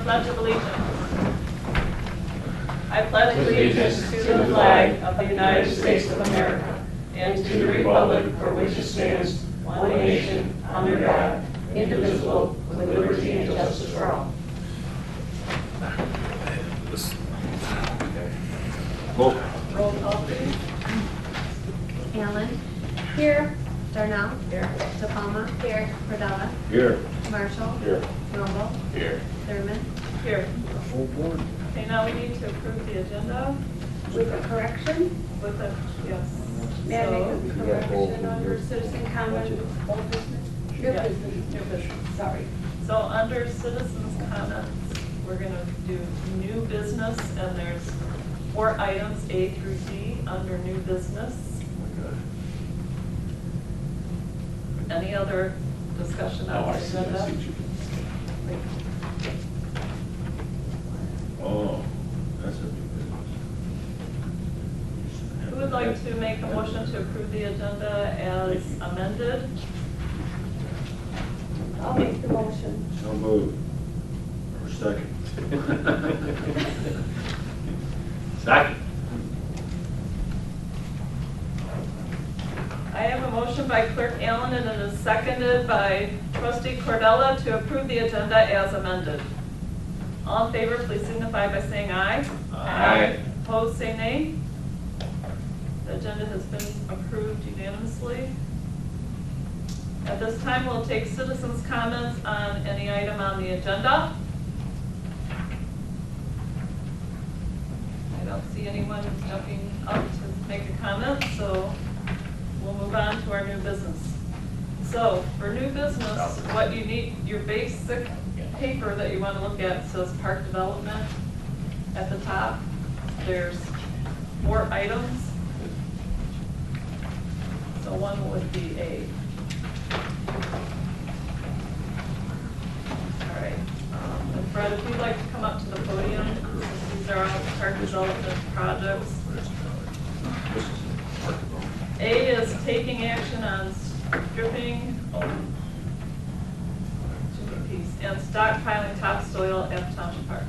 Pledge of Allegiance. I pledge allegiance to the flag of the United States of America and to the republic for which it stands, one nation, under God, indivisible, with liberty and justice for all. Roll call, please. Allen. Here. Darnell. Here. DePalma. Here. Cordella. Here. Marshall. Here. Noble. Here. Thurman. Here. Full board. Okay, now we need to approve the agenda With a correction, with a, yes. may I So- make a correction under citizen comment, old business? New Yeah, business. new business. Sorry. So under citizens' comments, we're gonna do new business, and there's 4 items, A through D, under new business. Any other discussion on the agenda? Oh, that's a new business. Who would like to make a motion to approve the agenda as amended? I'll make the motion. So moved. Or second. Second. I have a motion by Clerk Allen, and it is seconded by Trustee Cordella to approve the agenda as amended. All in favor, please signify by saying aye. Aye. Opposed, say nay. The agenda has been approved unanimously. At this time, we'll take citizens' comments on any item on the agenda. I don't see anyone jumping up to make a comment, so we'll move on to our new business. So, for new business, what you need, your basic paper that you want to look at says park development at the top. There's 4 items. So one would be A. All right. And Fred, if you'd like to come up to the podium, these are all park development projects. A is taking action on stripping and stockpiling topsoil at Township Park.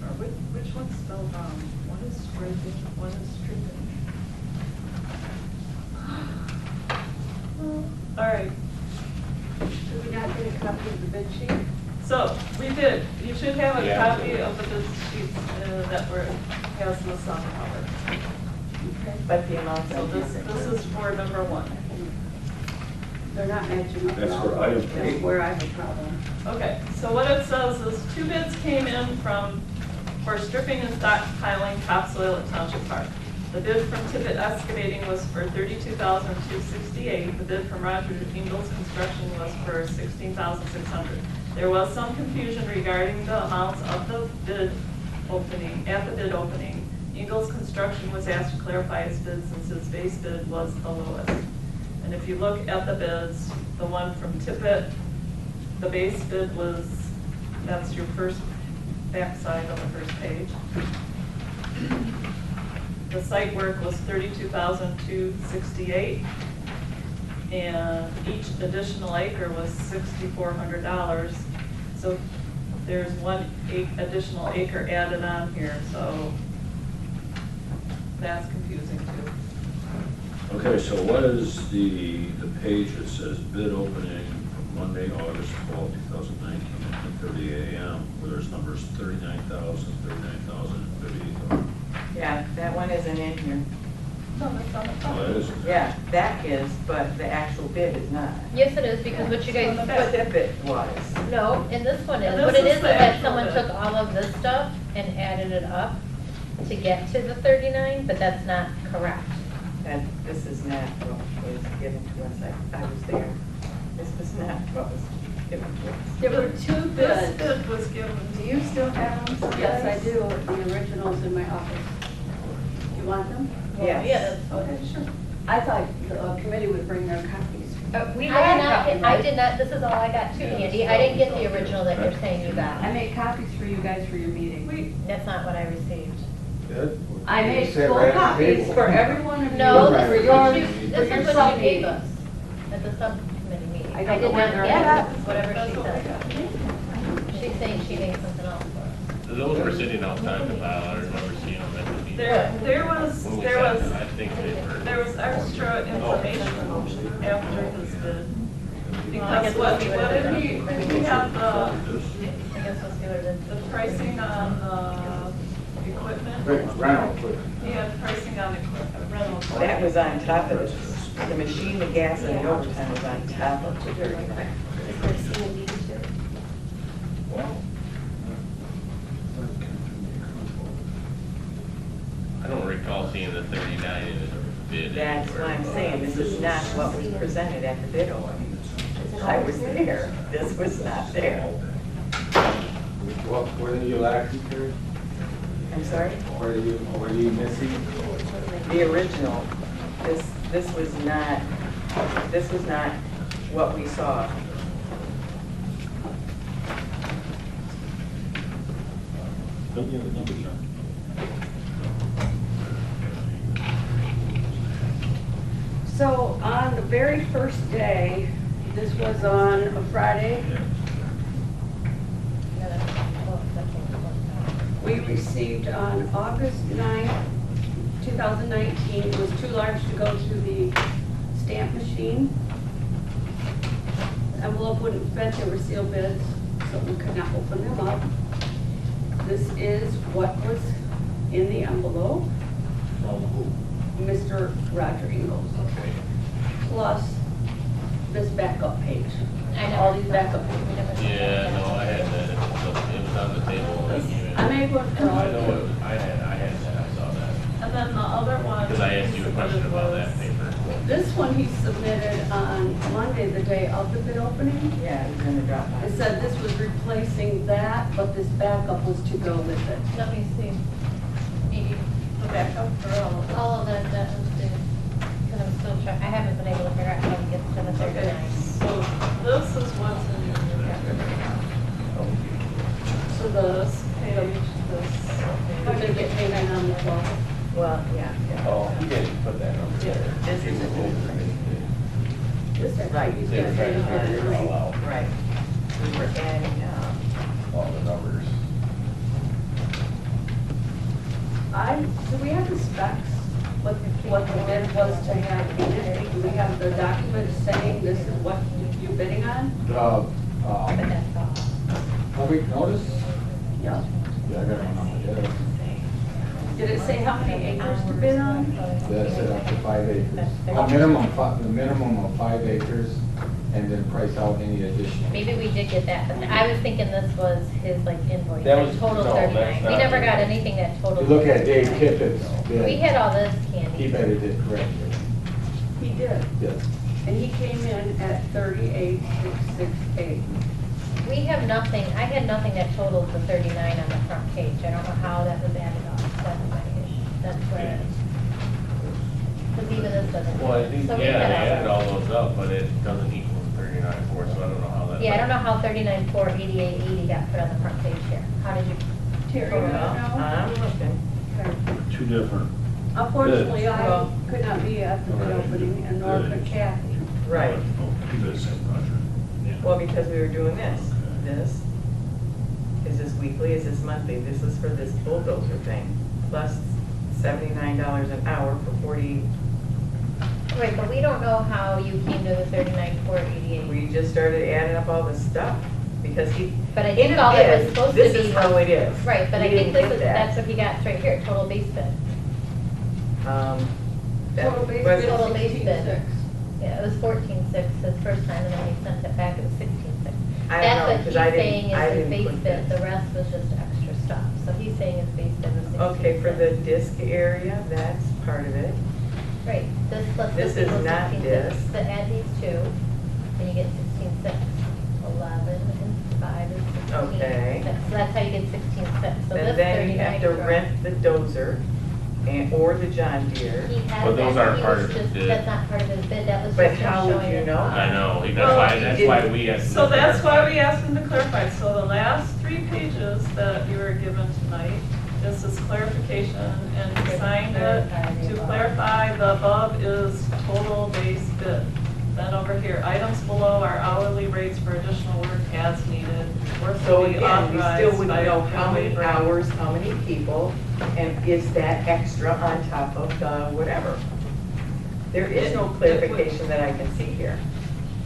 Or which one's spelled wrong? One is scraping, one is stripping. All right. Did we not get a copy of the bid sheet? So, we did. You should have a Yeah. copy of the bid sheets that has this on the cover. Okay. But the amounts So this is for number 1. They're not matching up. That's at all. for item That's A. where I have a problem. Okay, so what it says is 2 bids came in for stripping and stockpiling topsoil at Township Park. The bid from Tippett Excavating was for $32,268. The bid from Roger Ingalls Construction was for $16,600. There was some confusion regarding the amounts of the bid opening, at the bid opening. Ingalls Construction was asked to clarify his bid since his base bid was the lowest. And if you look at the bids, the one from Tippett, the base bid was, that's your first backside of the first page. The site work was $32,268, and each additional acre was $6,400. So there's 1 additional acre added on here, so that's confusing too. Okay, so what is the page that says bid opening from Monday, August 12, 2019 at 10:30 a.m. where there's numbers 39,000, 39,000, and 38,000? Yeah, that one isn't in here. No, that's on the Oh, top. that is. Yeah, that is, but the actual bid is not. Yes, it is, because what you guys, But if it was, no, and this one is, And what this it is is the that actual someone bid. took all of this stuff and added it up to get to the 39, but that's not correct. and this is not what was given to us. I was there. This was not what was given to us. There were 2 This bids. bid was given. Do you still have them? Yes, I do. The originals in my office. You want them? Yes. Yes. Okay, sure. I thought the committee would bring their copies. We I did had not, copies, I right? did not, this is all I got too, Andy. I didn't get the original that you're saying you got. I made copies for you guys for your meeting. That's not what I received. I made full copies for every one of you. No, for this is your- what you, for this your is what you gave sub-meeting. us at the subcommittee meeting. I I don't did know where not they're get at. whatever That's she what we said. got. She's saying she made something else for us. Those were sitting outside the file, I remember seeing them at the meeting. There was, When we there sat was, down, I think they were. there was extra information after his bid. Because what did he have the I guess we'll see what it is. the pricing on the equipment? Rental equipment. He had pricing on equipment, rental equipment. That was on top of this. The machine, the gas, and the overtime was on top of the 39. I don't recall seeing the 39 in the bid. That's why I'm saying, this is not what was presented at the bid opening. I was there, this was not there. Where did you lack, Terry? I'm sorry? Where are you missing? The original, this was not what we saw. Don't you have the numbers on? So on the very first day, this was on a Friday, we received on August 9th, 2019, it was too large to go through the stamp machine. The envelope wouldn't fit, they were sealed bids, so we could not open them up. This is what was in the envelope, From who? Mr. Roger Ingles, Okay. plus this backup page. I know. All these backup pages. Yeah, no, I had that, it was on the table. I made one for all I of know, you. it was- I had that, I saw that. And then the other one. Because I asked you a question about that paper. This one he submitted on Monday, the day of the bid opening. Yeah, it was in the It Dropbox. said this was replacing that, but this backup was to go with it. Let me see. Maybe The backup for all of them. all of that was due. Because I'm still trying, I haven't been able to figure out how to get to the Okay, 39. so this is what's in your packet. So this page, this. How did it get paid on the 12th? Well, yeah. Oh, he didn't put that on there. This is a This Right. actually, he's They were got trying to paid figure it all here. out, Right. We were adding up. all the numbers. Do we have the specs, what the bid was to have in it? Do we have the document saying this is what you're bidding on? The, But that's all. public notice? Yeah. Yeah, I got one on the desk. Did it say how many acres to bid on? That's it, up to 5 acres. The minimum of 5 acres, and then price out any additional. Maybe we did get that, but I was thinking this was his like invoice, That like was- total no, that's 39. We not never it. got anything that If totaled. you look at Dave Tippett's bid, We had all this he candy. vetted it correctly. He did, Yes. and he came in at 38,668. We have nothing, I had nothing that totaled the 39 on the front page. I don't know how that was added up. That's my issue. That's where, because even this doesn't. Well, I think, So we yeah, had they added all all those up, but it doesn't equal 39.4, so I don't know how that. Yeah, I don't know how 39,488.80 got put on the front page here. How did you? Terry, total you it? don't know? I'm looking. Two different. Unfortunately, I Well- could not be at the bid opening, and nor could Kathy. Right. Oh, you guys said Roger. Yeah. Well, because we were doing this. Is this weekly, is this monthly? This is for this bulldozer thing, plus $79 an hour for 40. Right, but we don't know how you came to the 39,488. We just started adding up all this stuff, because he. But I in think a all that bid, was supposed to be. This is how it is. Right, but We I think didn't this get is, that. that's what he got right here, total base bid. That Total base was- bid Total base bid. 16,600. Yeah, it was 14.6 his first time, and then he sent it back, it was 16.6. I don't know, That's 'cause what I he's saying didn't- I is his didn't base put bid, this. the rest was just extra stuff. So he's saying his base bid was 16.6. Okay, for the disc area, that's part of it. Right, this plus This this is equals not 16.6. this. So add these two, and you get 16.6. 11 and 5 is 16.6. Okay. So that's how you get 16.6. So this And then you have to 39 rent the dozer or the John Deere. He has But those that, aren't he part was of his just, bid. that's not part of his bid, that was But just him how would showing you it. know? I know, that's Well, why, he that's why we asked. So that's why we asked him to clarify. So the last 3 pages that you were given tonight, this is clarification, and he signed it to clarify the above is total base bid. Then over here, items below are hourly rates for additional work as needed. Work So will be again, we still authorized wouldn't by know how many labor. hours, how many people, and is that extra on top of the whatever? There is no clarification that I can see here.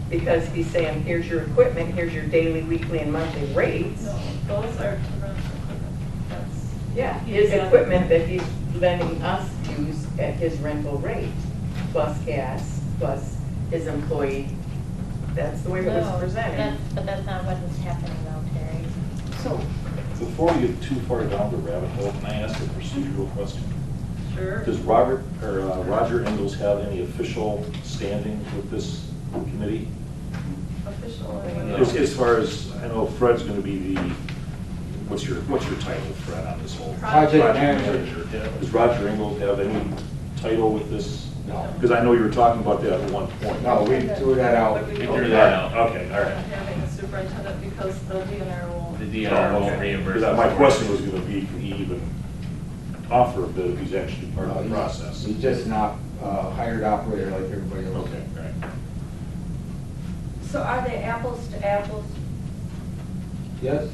Because he's saying, here's your equipment, here's your daily, weekly, and monthly rates. No, those are to rent equipment. That's, Yeah, his equipment that he's letting us use at his rental rate, plus gas, plus his employee. That's the way it was No, presented. but that's not what is happening though, Terry. So, Before we get too far down the rabbit hole, can I ask a procedural question? sure. Does Roger Ingalls have any official standing with this committee? Official. As far as, I know Fred's gonna be the, what's your title, Fred, on this whole? Project manager. Yeah. Does Roger Ingalls have any title with this? No. Because I know you were talking about that at one point. No, we threw that out. But we We won't threw that out. Okay, all right. having a superintendent because the DNR won't. The DNR won't reimburse. Because my us. question was gonna be, can he even offer a bid if he's actually part of the process? He's just not a hired operator like everybody else. Okay, all right. so are they apples to apples? Yes,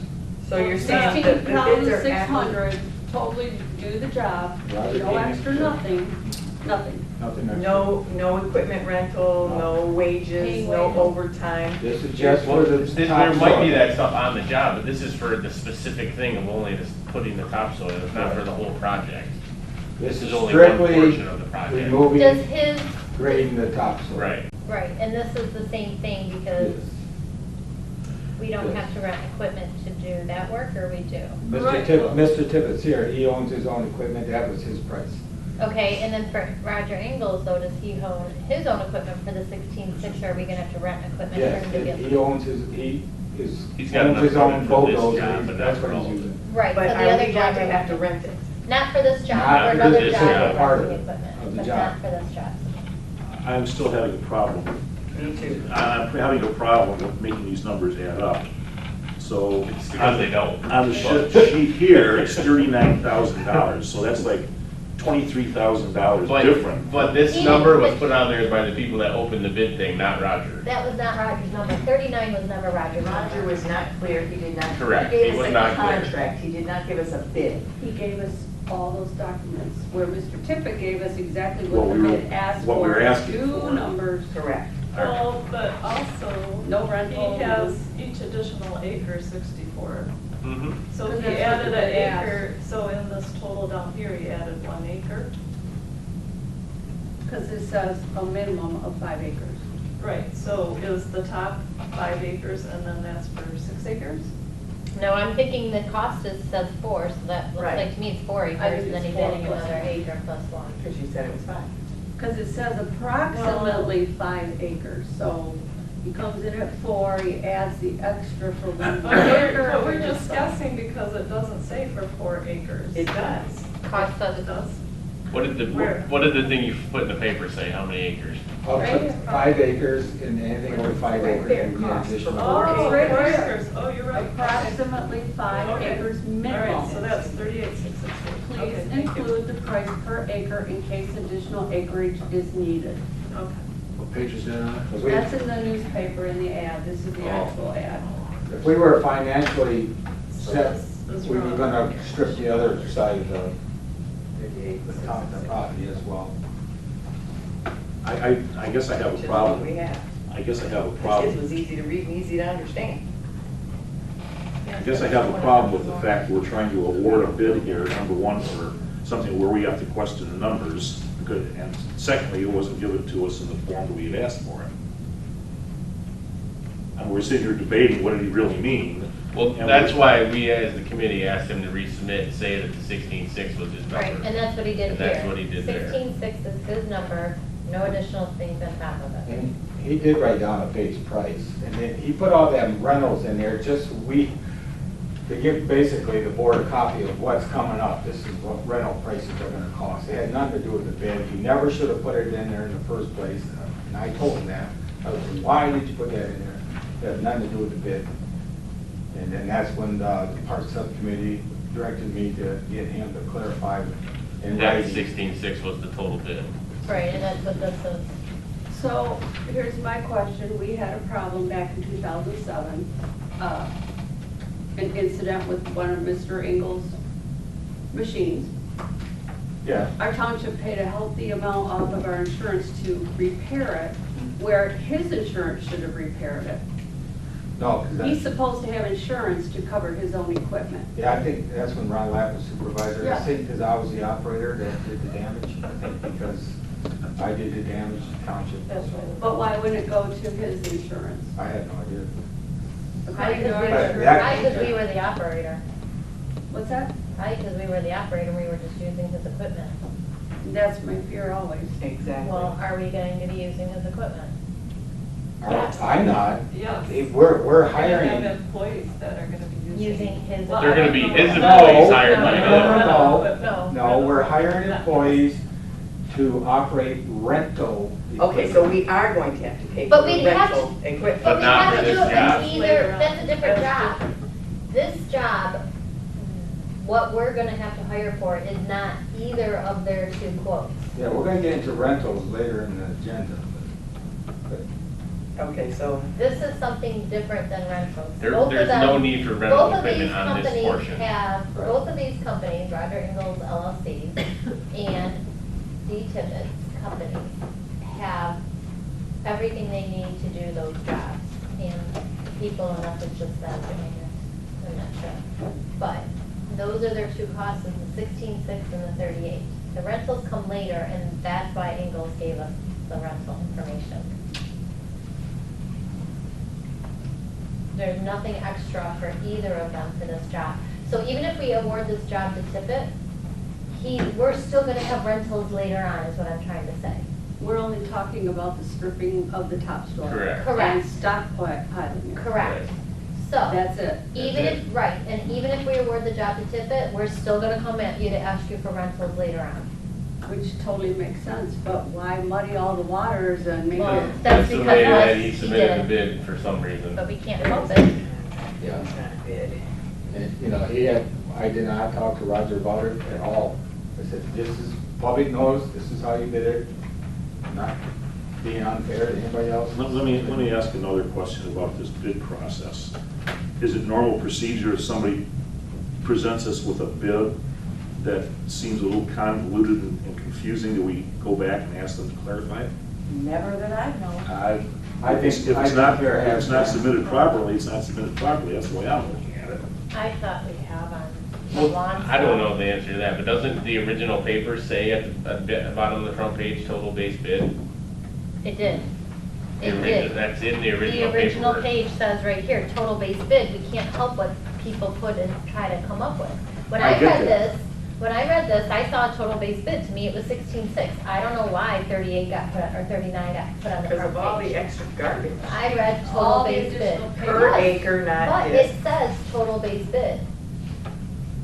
So you're saying that the bids are apples? $16,600, totally do the job, Roger no came in extra, for- nothing, nothing. nothing extra. No equipment rental, no wages, Pay no wages. overtime. This is just Well, for the there top might be floor. that stuff on the job, but this is for the specific thing of only just putting the topsoil, it's not for the whole project. This is is only one strictly portion of the project. Does removing, his, grading the topsoil. Right. right, and this is the same thing because Yes. we don't Yes. have to rent equipment to do that work, or we do? Mr. Mr. Tippett's here, he owns his own equipment, that was his price. Okay, and then for Roger Ingalls though, does he own his own equipment for the 16.6, or are we gonna have to rent equipment for Yes, him to get? he owns his, He's got owns enough his own equipment for this bulldozer, job, but that's not what for he's all. using. Right, so But the are other we job. going to have to rent it? Not for this job, Not for for another this job, job, we're part of renting it, equipment, of the but job. not for this job. I'm still having a problem. Me too. I'm having a problem with making these numbers add up. So. It's because they don't. On the sheet here, it's $39,000, so that's like $23,000 different. But this He- number was put on there by the people that opened the bid thing, not Roger. That was not Roger's number, 39 was never Roger's number. Roger was not clear, he did not. Correct, He he gave was us not a clear. contract, he did not give us a bid. He gave us all those documents, where Mr. Tippett gave us exactly What what we we were- had asked for. what we were asking Two for. numbers, Correct. Well, but also, no rental. he has each additional acre 64. Mhm. So Because he that's what added an they asked. acre, so in this total down here, he added 1 acre. Because it says a minimum of 5 acres. Right, so is the top 5 acres and then that's for 6 acres? No, I'm thinking the cost says 4, so that looks Right. like to me it's 4 I acres, think and then it's he's 4 adding plus another one. acre plus 1. Because you said it was 5. Because it says approximately 5 acres, so he comes in at 4, he adds the extra for 1 acre. But we're just guessing because it doesn't say for 4 acres. It does. Cost says It does? What did Where? what did the thing you put in the paper say, how many acres? Up Right. to 5 acres, and anything over 5 Right acres there, would be an cost for additional. four Oh, right 4 there. acres, oh, you're right. Approximately 5 Okay. acres All minimum. right, so that's 38,664. Please Okay, thank you. include the price per acre in case additional acreage is needed. Okay. What page is that on? 'Cause we- That's in the newspaper in the ad, this is the actual ad. If we were financially So set, this is we were wrong. gonna strip the other side of the 38,664. top of the property as well. I guess I have Which a is what problem. we have. I guess I have a His problem. was easy to read and easy to understand. I guess I have a problem with the fact we're trying to award a bid here, number one, for something where we have to question the numbers, because- and secondly, it wasn't given to us in the form that we had asked for it. And we're sitting here debating, what did he really mean? Well, And that's we- why we, as the committee, asked him to resubmit and say that the 16.6 was his number. Right, and that's what he did And here. that's what he did there. 16.6 is his number, no additional things on top of it. And he did write down a base price, and then he put all them rentals in there, just to give basically the board a copy of what's coming up. This is what rental prices are gonna cost. It had nothing to do with the bid. He never should have put it in there in the first place, and I told him that. I was like, why did you put that in there? It had nothing to do with the bid. And then that's when the park subcommittee directed me to get him to clarify in That writing. 16.6 was the total bid. Right, and that's what this is. So here's my question. We had a problem back in 2007, an incident with one of Mr. Engel's machines. Yeah. Our township paid a healthy amount off of our insurance to repair it, where his insurance should have repaired it. No, because He's that's, supposed to have insurance to cover his own equipment. yeah, I think that's when Ron Lapp was supervisor. Yeah. I think because I was the operator that did the damage. I think because I did the damage to township. That's right. But why wouldn't it go to his insurance? I had no idea. According to our But insurance. that- Because we were the operator. What's that? Right, because we were the operator, we were just using his equipment. That's my fear always. Exactly. Well, are we going to be using his equipment? I'm not. Yes. We're We're gonna hiring. have employees that are gonna be Using his. Well, They're gonna be his No, employees hired by no, him. no, No, we're hiring employees to operate rental. Okay, so we are going to have to pay for But we have rental equipment. But we not have for to do this it job. with either, Later on. that's a different That's job. This job, what we're gonna have to hire for is not either of their two quotes. Yeah, we're gonna get into rentals later in the agenda. but- Okay, so, This is something different than rentals. There, Both of there's them- no need for rental both of these equipment on this companies portion. have, both of these companies, Roger Ingalls LLC and D. Tippett's companies, have everything they need to do those jobs. And people enough is just that doing it in a nutshell. But those are their two costs, is the 16.6 and the 38. The rentals come later, and that's why Ingalls gave us the rental information. There's nothing extra for either of them for this job. So even if we award this job to Tippett, we're still gonna have rentals later on, is what I'm trying to say. We're only talking about the stripping of the topsoil. Correct. Correct. And stockpiling. Correct. So, That's it. even That's if, right, and even if we award the job to Tippett, we're still gonna come at you to ask you for rentals later on. Which totally makes sense, but why muddy all the waters and make Well, it? that's the because way that us, he he submitted the did it. bid for some reason. But we can't help it. Yeah. it's not bid. And, you know, I did not talk to Roger about it at all. I said, this is public knows, this is how you did it, not being unfair to anybody else. Let me ask another question about this bid process. Is it normal procedure if somebody presents us with a bid that seems a little convoluted and confusing, do we go back and ask them to clarify it? Never that I know. I think- If I it's not, think there if it's not has been. submitted properly, it's not submitted properly, that's the way I'm looking at it. I thought we have on the Well, lawn. I don't stuff. know the answer to that, but doesn't the original paper say at the bottom of the front page, total base bid? It did. The It origi- did. That's in the The original original paperwork. page says right here, total base bid, we can't help what people put and try to come up with. When I I get read that. this, I saw a total base bid, to me it was 16.6. I don't know why 38 got put, or 39 got put on the Because of all front the page. extra garbage. I read total All the base bid. additional Per Yes, acre, not But this. it says total base bid.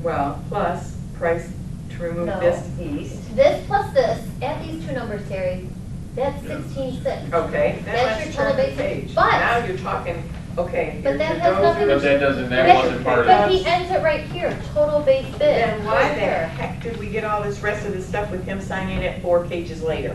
Well, plus price to remove No. this east. This plus this, add these two numbers, Terry, that's 16.6. Okay, then That's your let's total turn the base. page. But- Now you're talking, okay, But here's that your has nothing to But that doesn't, that But- wasn't part of But it. he ends it right here, total base bid. Then why right the there. heck did we get all this rest of the stuff with him signing it 4 pages later?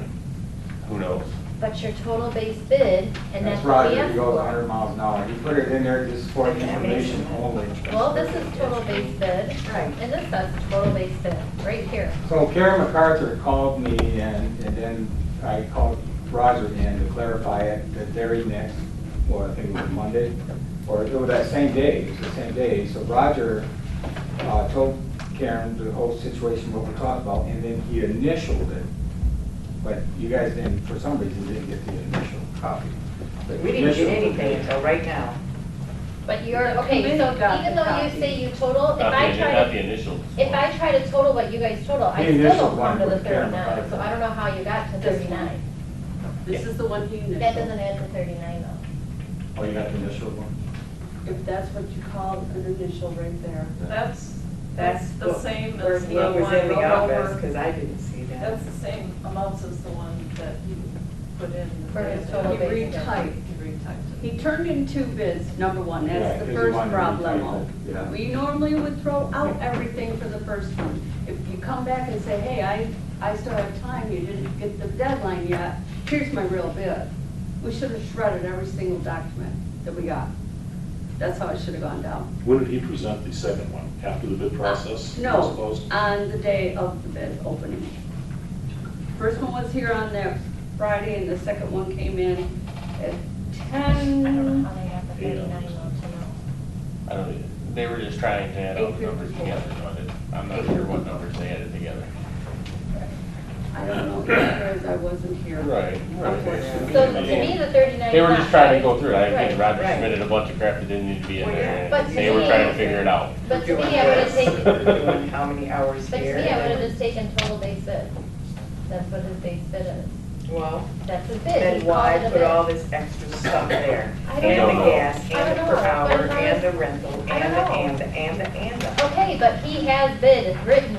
Who knows? But your total base bid, and That's that's what we Roger, asked he goes for. 100 miles an hour. He put it in there just for information only. Well, this is total base bid, Right. and this says total base bid, right here. So Karen MacArthur called me and then I called Roger in to clarify it, the very next, well, I think it was Monday, or it was that same day, it was the same day. So Roger told Karen the whole situation, what we talked about, and then he initialed it. But you guys didn't, for some reason, didn't get the initial copy. But We didn't get initialed it. anything until right now. But you're, The okay, committee so got even the though you copy. say you total, if Not I the, try not the to, initials. if I try to total what you guys total, I The still initial don't one come to the was Karen 39, MacArthur. so I don't know how you got to This 39. This is the one he initialed. That doesn't add to 39 though. Oh, you got the initial one? If that's what you call an initial right there. That's the what- same Where as he the one was in the office, over. because I didn't see that. That's the same amounts as the one that you put in. For his total He base bid. retyped. He retyped it. He turned in 2 bids, number one, Yeah, that's 'cause the he first wanted to problem. retype it, yeah. We normally would throw out everything for the first one. If you come back and say, hey, I still have time, you didn't get the deadline yet, here's my real bid. We should have shredded every single document that we got. That's how it should have gone down. When did he present the second one? After the bid process? I No, suppose? on the day of the bid opening. First one was here on that Friday, and the second one came in at I don't 10. know how they got the 39 though to know. I don't, they were just trying to add all the numbers together, but I'm not sure what numbers they added together. I don't know, because I wasn't here. Right, right. Unfortunately. So to me, the 39 They were is just not trying to right. go through it. I think Right. Roger Right. submitted a bunch of crap that didn't need to be in Well, yeah. there. But and to they were me- trying to figure it out. But to Doing me, I would have this, taken, doing how many hours but to here. me, I would have just taken total base bid. That's what his base bid is. Well, That's his bid. then He why called it a put bid. all this extra stuff there? I don't And the know. gas, I and the don't per know, but hour, it's not and the his- rental, I and don't the, know. and the. Okay, but he has bid, it's written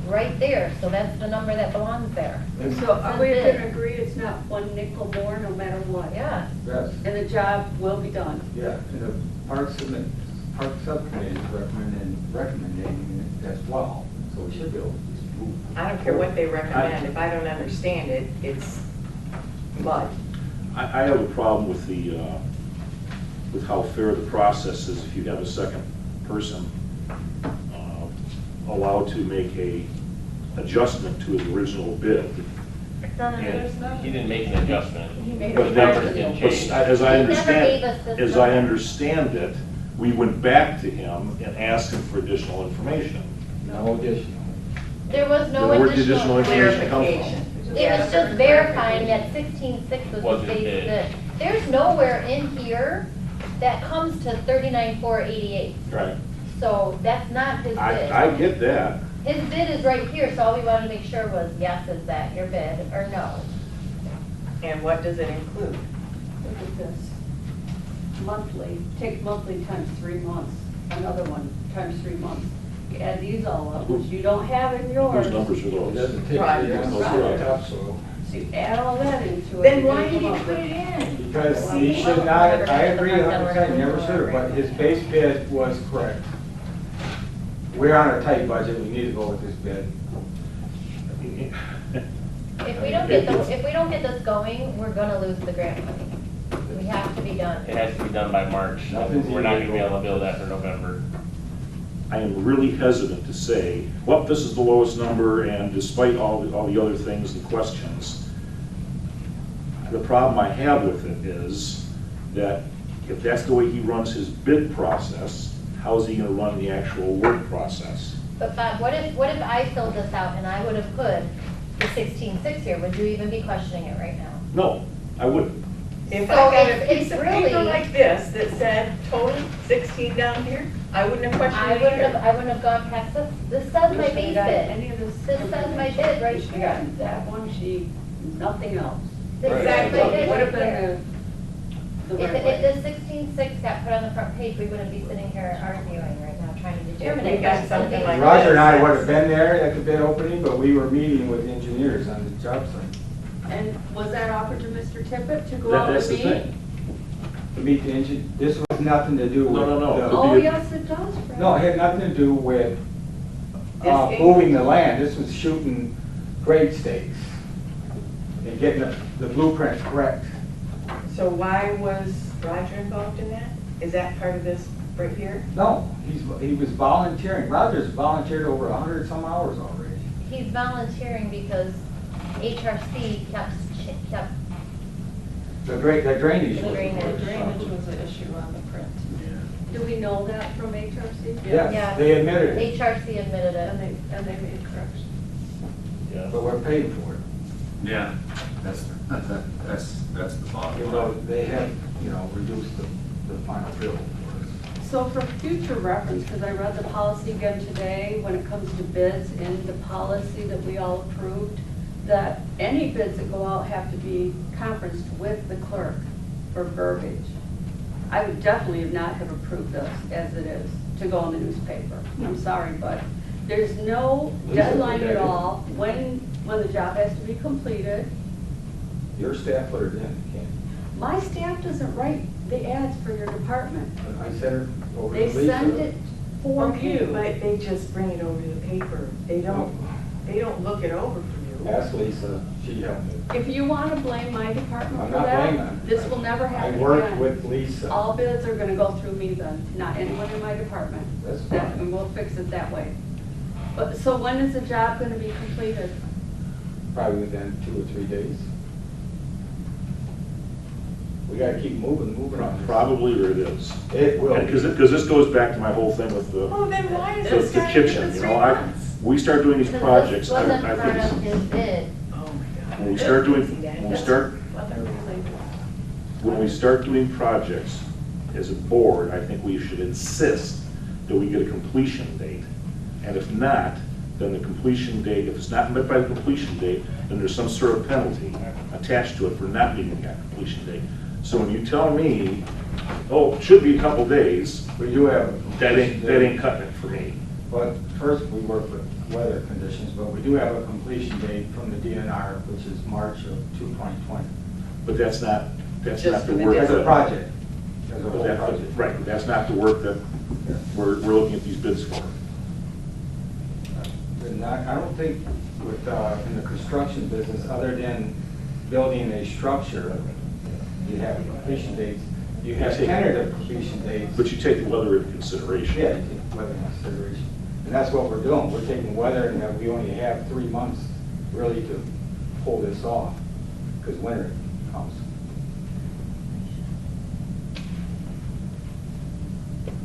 right there, so that's the number that belongs there. So are we It's his going to bid. agree it's not one nickel more no matter what? Yeah. Yes, And the job will be done? yeah, and the park subcommittee is recommending it as well, so we should be able to just move. I don't care what they recommend, if I don't understand it, it's mud. I have a problem with the, with how fair the process is if you have a second person allowed to make a adjustment to his original bid. And he didn't make an adjustment. He made But it then- Numbers didn't but change. as I He never gave understand, us this as I number. understand it, we went back to him and asked him for additional information. No additional. There was no Where did additional. information come from? Clarification. It was just verifying that 16.6 was Wasn't the base bid. bid. There's nowhere in here that comes to 39,488. Right. So that's not his bid. I get that. His bid is right here, so all we wanted to make sure was, yes, is that your bid, or no? And what does it include? Look at this. Monthly, take monthly times 3 months, another one times 3 months. You add these all up, which you don't have in yours. Whose numbers are It those? doesn't take Rogers. any of Rogers. the topsoil. So you add all that into it. Then you're why gonna did he come up put with- it in? Because he should not, I agree 100%, never should have, but his base bid was correct. We're on a tight budget, we need to go with this bid. If we don't get this going, we're gonna lose the grant money. We have to be done. It has to be done by March. Nothing's We're not gonna be illegal. able to build after November. I am really hesitant to say, well, this is the lowest number, and despite all the other things and questions, the problem I have with it is that if that's the way he runs his bid process, how's he gonna run the actual award process? But Bob, what if I filled this out and I would have put the 16.6 here, would you even be questioning it right now? No, I wouldn't. If So I got a it's piece of paper really- like this that said total 16 down here, I wouldn't have questioned I it wouldn't either. have gone past this. This says We my should've base got bid. Any of this. This says my bid right She here. got that one sheet, nothing else. This says Exactly. my bid Would have right here. been the If, right way. if the 16.6 got put on the front page, we wouldn't be sitting here arguing right now, trying to determine we it. got It's gonna something be- like Roger and I would have been there at the bid opening, but we were meeting with engineers on the job site. And was that offered to Mr. Tippett to go That- out That's with the me? thing. To meet the engine, this was nothing to do with. No, no, no. the- Oh, yes, it does, Fred. No, it had nothing to do with Disking? moving the land. This was shooting grade stakes and getting the blueprint correct. So why was Roger involved in that? Is that part of this right here? No, he was volunteering. Roger's volunteered over 100 some hours already. He's volunteering because HRC kept, The drainage. The was drainage. the Drainage first was the issue on the print. Do we know that from HRC? Yes, Yeah. they admitted it, HRC admitted And it. they made corrections. Yeah. but we're paying for it. Yeah, that's the bottom Even though line. they have, reduced the final bill for us. So for future reference, because I read the policy again today, when it comes to bids in the policy that we all approved, that any bids that go out have to be conferenced with the clerk for verbiage. I would definitely not have approved this as it is to go in the newspaper. I'm sorry, but there's no Lisa, deadline put at that in. all when the job has to be completed. Your staff put it in, Ken. My staff doesn't write the ads for your department. I sent her over to They Lisa. send it for Okay, you. but they just bring it over to the paper. They don't, They don't look it over for you. Ask Lisa, she helped me. If you want to blame my department I'm for not blaming that, them. this will never happen I again. worked with Lisa. All bids are gonna go through me then, not anyone in my department. That's That- fine. And we'll fix it that way. But, so when is the job gonna be completed? Probably within 2 or 3 days. We gotta keep moving on this. Probably, or it is. It will. Because this goes back to my whole thing with the, Oh, then why is the this the guy kitchen, you know, we start doing these Because projects, this I wasn't I part think of it's- his bid. Oh, my God. when we start doing, when we start doing projects as a board, I think we should insist that we get a completion date. And if not, then the completion date, if it's not met by the completion date, then there's some sort of penalty attached to it for not meeting that completion date. So when you tell me, oh, it should be a couple days, We do have. that ain't cutting it for me. But first, we work with weather conditions, but we do have a completion date from the DNR, which is March of 2020. But that's not Just the for the work. As a that- project. As a but whole that- project. Right, but that's not the work that we're looking at these bids for. And I don't think with, in the construction business, other than building a structure, you have completion dates. You have tentative completion dates. But you take the weather into consideration. Yeah, you take weather into consideration. And that's what we're doing. We're taking weather, and that we only have 3 months really to pull this off, because winter comes.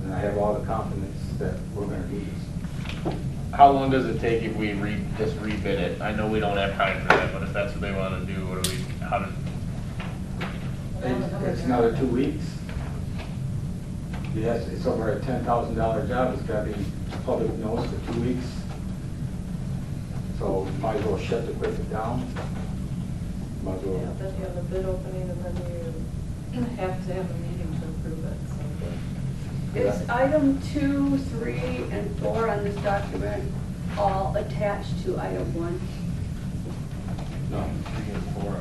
And I have all the confidence that we're gonna do this. How long does it take if we just rebid it? I know we don't have time for that, but if that's what they want to do, what do we, how does, It's another 2 weeks. Yes, it's over a $10,000 job, it's gotta be public notice for 2 weeks. So might as well shut the equipment down. Might as Yeah, well. then you have a bid opening and then you have to have a meeting to approve it, so. Is item 2, 3, and 4 on this document all attached to item 1? No. 3 and 4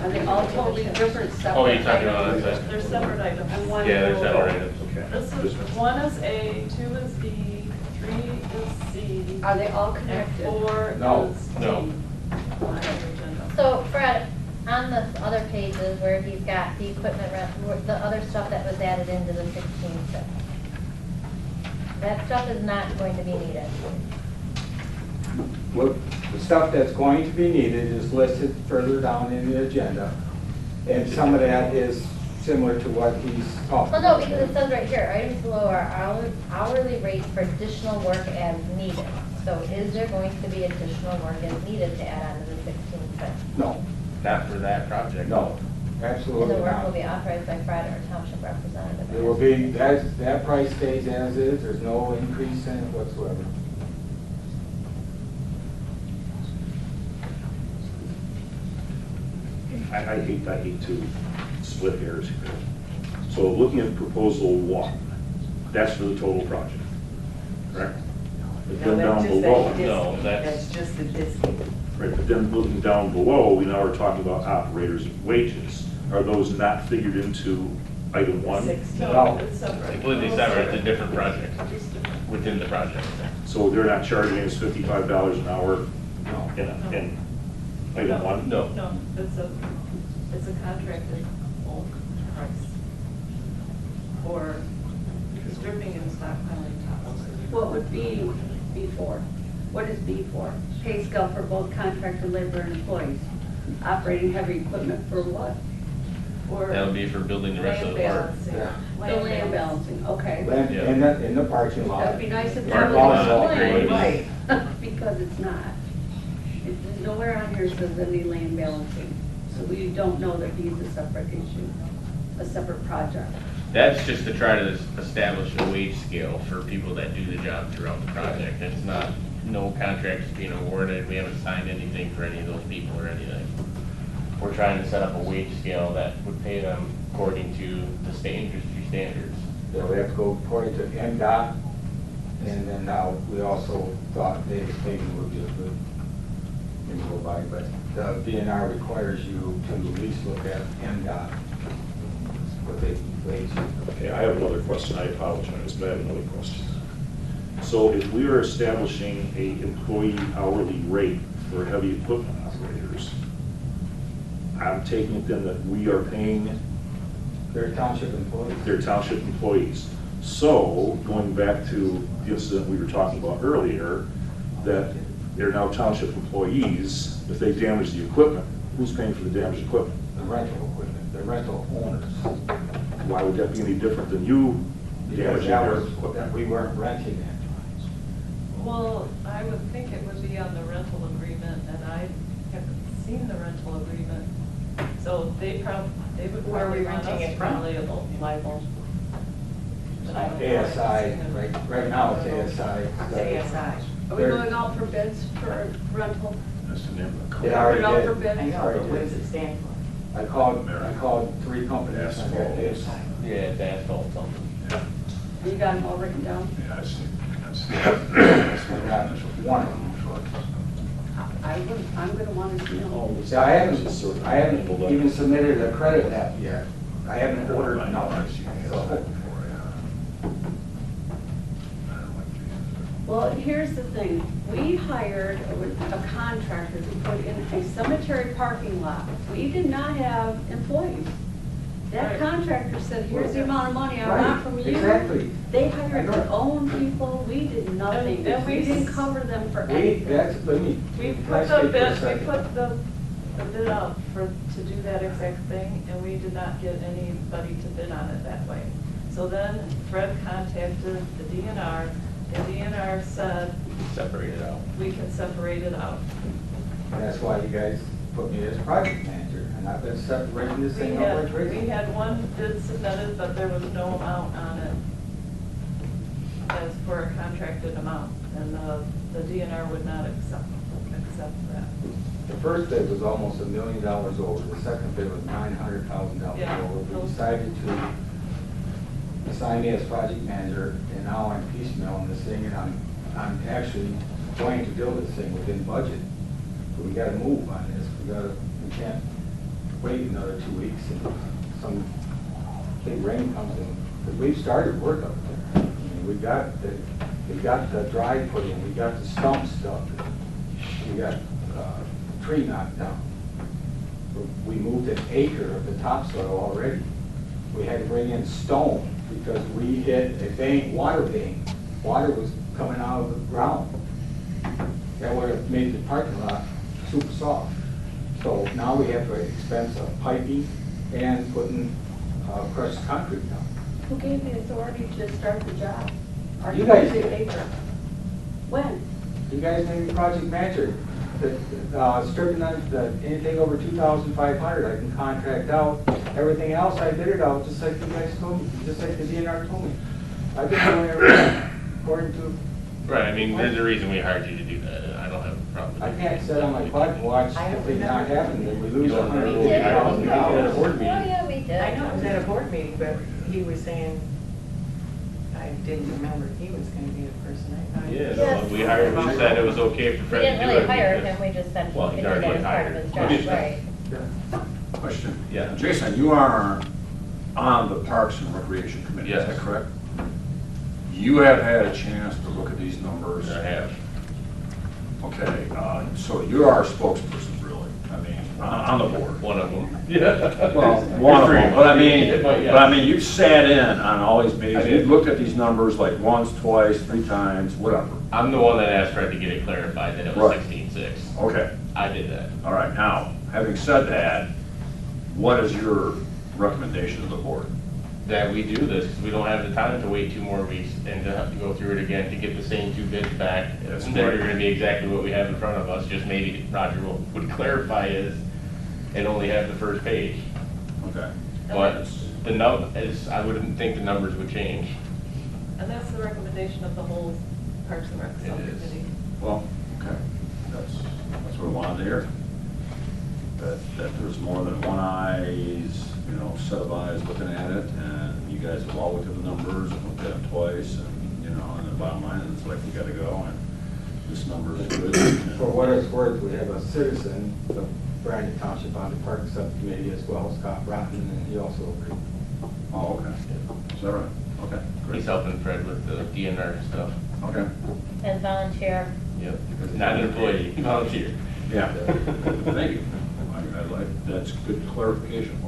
Are they all totally different, separate Oh, you're talking about items? that. They're separate items. And one Yeah, there's will- separate items, okay. This is, 1 is A, 2 is B, 3 is C, Are they all and connected? 4 No. is D. No. On the agenda. So Fred, on the other pages where he's got the equipment, the other stuff that was added into the 16 that stuff is not going to be needed. Well, the stuff that's going to be needed is listed further down in the agenda. And some of that is similar to what he's talking Well, no, about. because it says right here, items below are hourly rates for additional work as needed. So is there going to be additional work as needed to add on to the 16 No, Not for that project. no, And the absolutely work will not. be authorized by Fred or township representative. There will be, that price stays as is, there's no increase in it whatsoever. I hate to split hairs here. So looking at proposal 1, that's for the total project, correct? But No, then that's down just below, that No, disc. that's- That's just the discount. right, but then looking down below, we now are talking about operators' wages. Are those not figured into item 1? 16. No, it's separate. Completely separate, it's a different project Just different. within the project. So they're not charging us $55 an hour No. in item 1? No. No, it's a contracted bulk price for stripping and stockpiling topsoil. What would be B4? What is B4? Pay scale for both contractor labor and employees. Operating heavy equipment for what? Or That'll be for building the rest of land the park. balancing. Yeah. The land balancing, okay. Land, Yeah. in the parking lot. That'd be nice if Parking that was lot, explained. Right. Because it's not. There's nowhere on here says any land balancing. So we don't know that he's a separate issue, a separate project. That's just to try to establish a wage scale for people that do the job throughout the project. It's not, no contracts being awarded, we haven't signed anything for any of those people or anything. We're trying to set up a wage scale that would pay them according to the state industry standards. Yeah, we have to go according to MDOT, and then now we also thought Davis Paving would be a good thing to go by, but the DNR requires you to at least look at MDOT, what they wage. Okay, I have another question, I apologize, but I have another question. So if we are establishing a employee hourly rate for heavy equipment operators, I'm taking it then that we are paying They're township employees. their township employees. So, going back to the incident we were talking about earlier, that they're now township employees, if they damage the equipment, who's paying for the damaged equipment? The rental equipment, the rental owners. Why would that be any different than you Because damaging that their? was, that we weren't renting that. Well, I would think it would be on the rental agreement, and I haven't seen the rental agreement. So they would Where are we probably want renting us it to from? be liable. But I don't know. ASI, right now it's ASI. It's ASI. Are we going out for bids for rental? That's the name of the They company. already Put it out did. for bids? I know, but what does it stand for? I called 3 companies. I got this. Yeah, it's asphalt something. You got them all written down? Yeah, I see. I got one of them. I'm gonna want to know. See, I haven't even submitted a credit app yet. I haven't ordered nothing. So, Well, here's the thing, we hired a contractor to put in a cemetery parking lot. We did not have employees. That Right. contractor said, here's the amount of money I Right, want from you. exactly. They hired their own people, we did nothing, And we we didn't cover them for we, anything. let me. We can put I the speak for a bid, we second? put the bid out to do that exact thing, and we did not get anybody to bid on it that way. So then Fred contacted the DNR, the DNR said, Separate it out. we can separate it out. That's why you guys put me as project manager, and I've been separating this We thing out like had, crazy. we had one bid submitted, but there was no amount on it as for a contracted amount, and the DNR would not accept that. The first bid was almost $1 million over, the second bid was $900,000 Yeah, over. We those- decided to assign me as project manager, and now I'm piecemealing this thing, and I'm actually going to build this thing within budget. So we gotta move on this, we can't wait another 2 weeks and some big rain comes in, because we've started work up there. I mean, we got the drive put in, we got the stumps dug, we got tree knocked down. We moved an acre of the topsoil already. We had to bring in stone because we hit a vein, water vein. Water was coming out of the ground. That would have made the parking lot super soft. So now we have the expense of piping and putting crushed concrete down. Who gave the authority to start the job? Are You guys the did. paper? When? You guys made me project manager. Stripping anything over 2,500, I can contract out. Everything else, I bid it out, just like you guys told me, just like the DNR told me. I've been doing everything according to, Right, I mean, there's a reason we hired you to do that, and I don't have a problem. I can't sit on my butt and watch I don't if they not remember. happen, then we lose You don't We remember. did. $180,000. board Oh, meeting. yeah, we did. I know, it was at a board meeting, but he was saying, I didn't remember he was gonna be the person I hired. Yeah, Yes. no, we hired, we said it was okay for We Fred to do didn't it. really hire because- him, we just said he Well, could he's do that already as part of hired. his Okay. job, right? Question. Yeah. Jason, you are on the Parks and Recreation Committee, is that Yes. correct? You have had a chance to look at these numbers. I have. Okay, so you're our spokesperson, really, I mean, on the board. One of them. Yeah. Well, one of them, but I mean, But yeah. but I mean, you've sat in on all these I meetings, did. you've looked at these numbers like once, twice, 3 times, whatever. I'm the one that asked Fred to get it clarified that it was Right. 16.6. Okay, I did that. all right, now, having said that, what is your recommendation to the board? That we do this, because we don't have the time to wait 2 more weeks and to have to go through it again to get the same 2 bids back. That's That are right. gonna be exactly what we have in front of us, just maybe Roger would clarify is, and only have the first page. Okay. But I wouldn't think the numbers would change. And that's the recommendation of the whole Parks and Rec It is. subcommittee. Well, okay, that's what I wanted to hear. That there's more than one set of eyes looking at it, and you guys have all looked at the numbers and looked at them twice, and the bottom line is like, we gotta go, and this number is good. For what it's worth, we have a citizen of Brandon Township on the Park Subcommittee as well, Scott Broughton, and he also agreed. Oh, okay, is that right? Okay, great. He's helping Fred with the DNR stuff. Okay. And volunteer. Yep, not an employee, volunteer. Yeah. Thank you. I like, that's good clarification.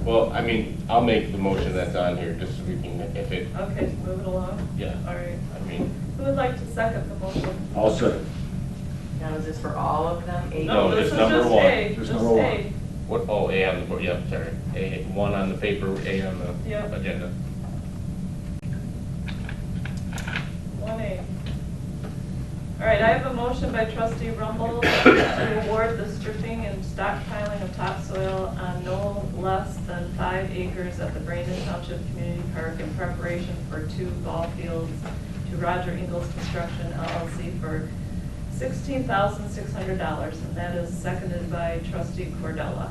Well, I mean, I'll make the motion that's on here, just so we can, if it, Okay, move it along. yeah. All right. I mean, Who would like to second the motion? I'll second. Now, is this for all of them? Eight? No, this just is number just one. A, Just just number one. A. what, oh, A on the board, yep, sorry. A, one on the paper, A on the Yep. agenda. 1A. All right, I have a motion by trustee Rumble to award the stripping and stockpiling of topsoil on no less than 5 acres at the Brandon Township Community Park in preparation for 2 ball fields to Roger Ingalls Construction LLC for $16,600, and that is seconded by trustee Cordella.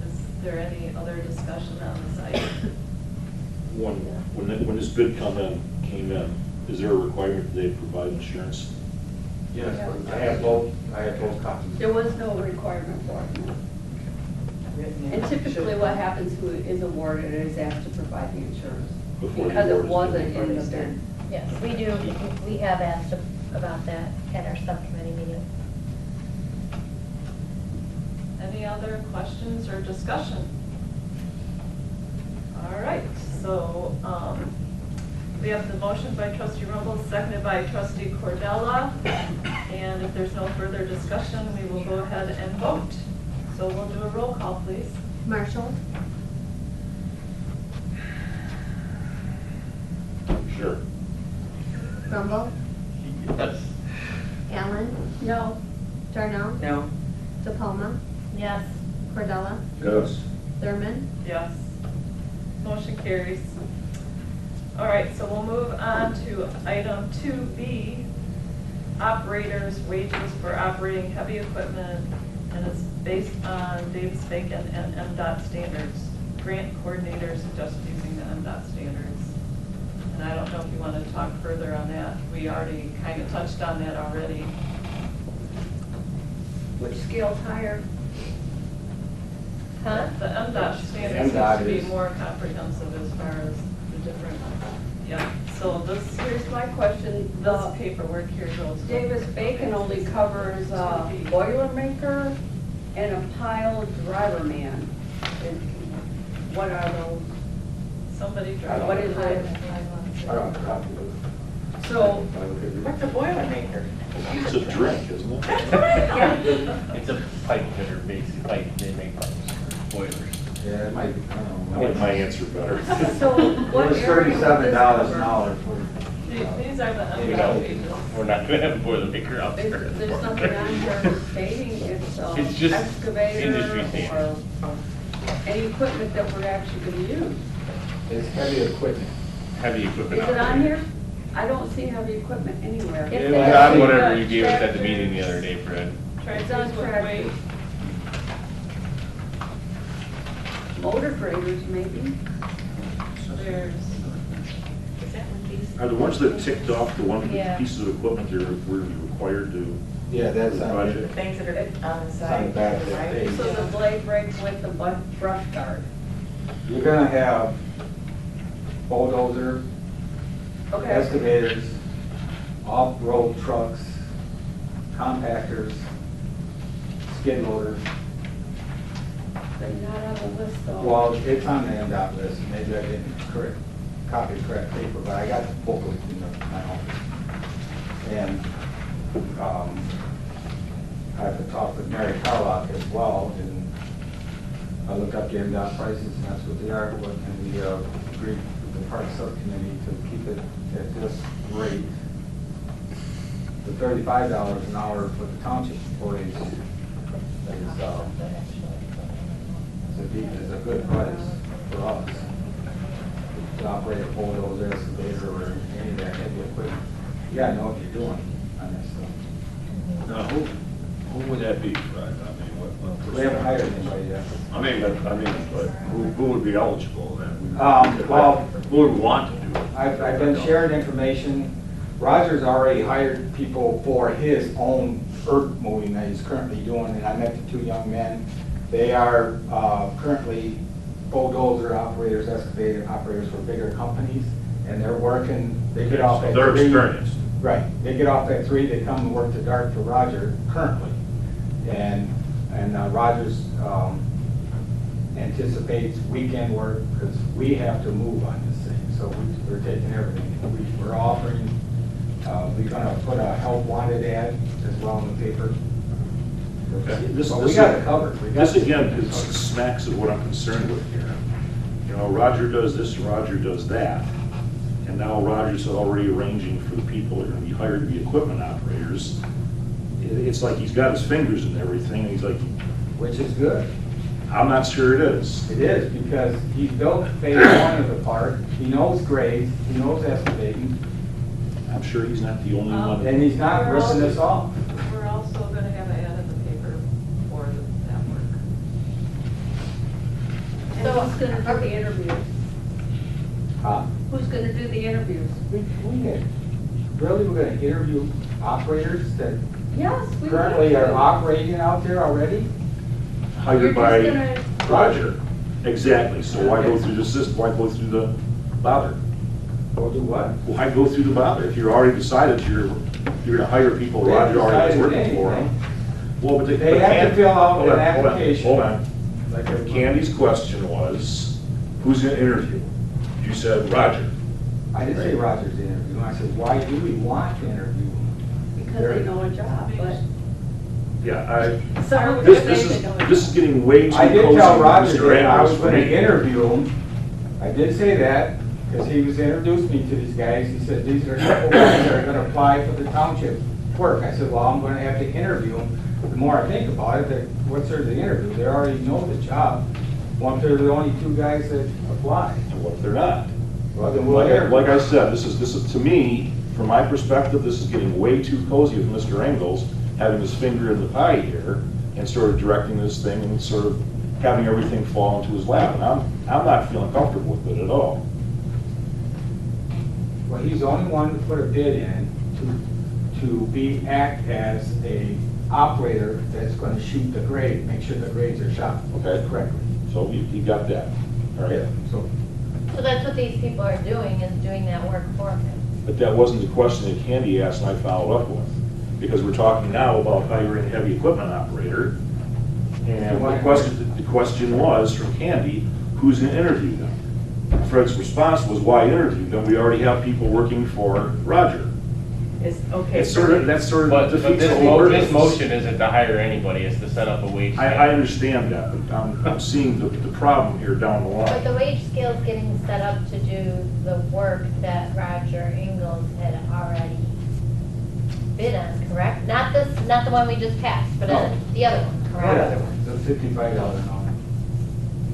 Is there any other discussion on this item? One more. When this bid came in, is there a requirement that they provide insurance? Yes, I have both copies. There was no requirement for it. Written in. And typically what happens, who is awarded is asked to provide the insurance. Before the Because it award is wasn't given? in the bid. Yes, we do, we have asked about that at our subcommittee meeting. Any other questions or discussion? All right, so we have the motion by trustee Rumble, seconded by trustee Cordella. And if there's no further discussion, we will go ahead and vote. So we'll do a roll call, please. Marshall, Sure. Rumble, Yes. Allen, No, Darnell, No, DePalma, Yes. Cordella, Yes. Thurman, Yes. Motion carries. All right, so we'll move on to item 2B, operators' wages for operating heavy equipment, and it's based on Davis-Bacon and MDOT standards. Grant coordinator suggested using the MDOT standards. And I don't know if you want to talk further on that. We already kind of touched on that already. which scale's higher? Huh? The MDOT standards MDOT seems to be is- more comprehensive as far as the different, yeah. So this, Here's my question, this the paperwork here goes. with- Davis-Bacon only covers a Boilermaker and a pile driver man. What are those? Somebody I drive. don't- What is it? I don't have a copy of it. So, what's a Boilermaker? It's a drink, isn't it? It's a pipe fitter, basically, pipe, they make pipes, boilers. Yeah, it might, I I like my answer better. so what It was area would $37 this an cover? hour for. These are the You MDOT know, wages. we're not gonna have a boilermaker out there. There's nothing on here stating it's It's just excavator industry or standards. any equipment that we're actually gonna use. It's heavy equipment. Heavy equipment. Is it on operator. here? I don't see heavy equipment anywhere. It It was says- on whatever you gave us at the meeting the other day, Fred. Tractors It's on with tractors. weight. Motor graders maybe? There's, Is that what these? Are the ones that ticked off the one Yeah. pieces of equipment that we're required to? Yeah, that's on Project. it. The things that are on the It's on side? the back of that right? page. So the blade brake with the brush guard. You're gonna have bulldozer, Okay. excavators, off-road trucks, compactors, skid loaders. They're not on the list though. Well, it's on the MDOT list, maybe I didn't copy the correct paper, but I got the booklet in my office. And, I have to talk with Mary Carlock as well, and I looked up the MDOT prices, and that's what they are, and we agreed with the park subcommittee to keep it at this rate. The $35 an hour for the township employees is a good price for us. To operate a bulldozer, excavator, or any of that heavy equipment. You gotta know what you're doing on this stuff. Now, who would that be, Fred? I mean, what? We haven't hired anybody yet. But who would be eligible then? Well- Who would want to do it? I've been sharing information. Roger's already hired people for his own earth moving that he's currently doing, and I met the 2 young men. They are currently bulldozer operators, excavator operators for bigger companies, and they're working, they get off So at they're 3. experienced. Right, they get off at 3, they come and work to dark for Roger currently. And Rogers anticipates weekend work, because we have to move on this thing, so we're taking everything. We're offering, we're gonna put a help wanted ad as well in the paper. But we got it covered. We got This it again, it covered. smacks of what I'm concerned with here. You know, Roger does this, Roger does that, and now Roger's already arranging for the people that are gonna be hired to be equipment operators. It's like he's got his fingers in everything, and he's like, Which is good. I'm not sure it is. It is, because he built phase 1 of the park, he knows grades, he knows excavating, I'm sure he's not the only one. and he's not We're ripping also- us off. We're also gonna have an ad in the paper for that work. And who's gonna do the interviews? Huh? Who's gonna do the interviews? Really, we're gonna interview operators that Yes, we currently have are to. operating out there already? Hired You're by just gonna- Roger. Exactly, so why go through the system, why go through the bother? Or do what? Why go through the bother? If you already decided you're gonna hire people, Roger already was working for them. Well, but They have to fill out an application. Hold on. Like everybody. Candy's question was, who's gonna interview? You said Roger. I didn't say Roger's interview, I said, why do we want to interview him? Because they know a job, but Yeah, some would this say is, they don't. this is getting way too I did cozy tell with Roger Mr. that I was Amos for gonna me. interview him. I did say that, because he was introduced me to these guys. He said, these are a couple guys that are gonna apply for the township work. I said, well, I'm gonna have to interview them. The more I think about it, that what's there to interview? They already know the job. What if they're the only 2 guys that apply? And what if they're not? Well, then we'll interview. Like I said, this is, to me, from my perspective, this is getting way too cozy with Mr. Engels having his finger in the pie here and sort of directing this thing and sort of having everything fall into his lap. And I'm not feeling comfortable with it at all. Well, he's the only one to put a bid in to act as a operator that's gonna shoot the grade, make sure the grades are shot Okay. correctly. So you got that, all right? So, So that's what these people are doing, is doing that work for him. But that wasn't the question that Candy asked and I followed up with. Because we're talking now about hiring a heavy equipment operator. And the question was from Candy, who's gonna interview them? Fred's response was, why interview them? We already have people working for Roger. Okay. It's sort of, that sort But of defeats the this whole this purpose. motion isn't to hire anybody, it's to set up a wage scale. I understand that, but I'm seeing the problem here down the But the line. wage scale is getting set up to do the work that Roger Ingalls had already bid on, correct? Not the one we just passed, but No. the other one, What correct? other one? the $55 an hour.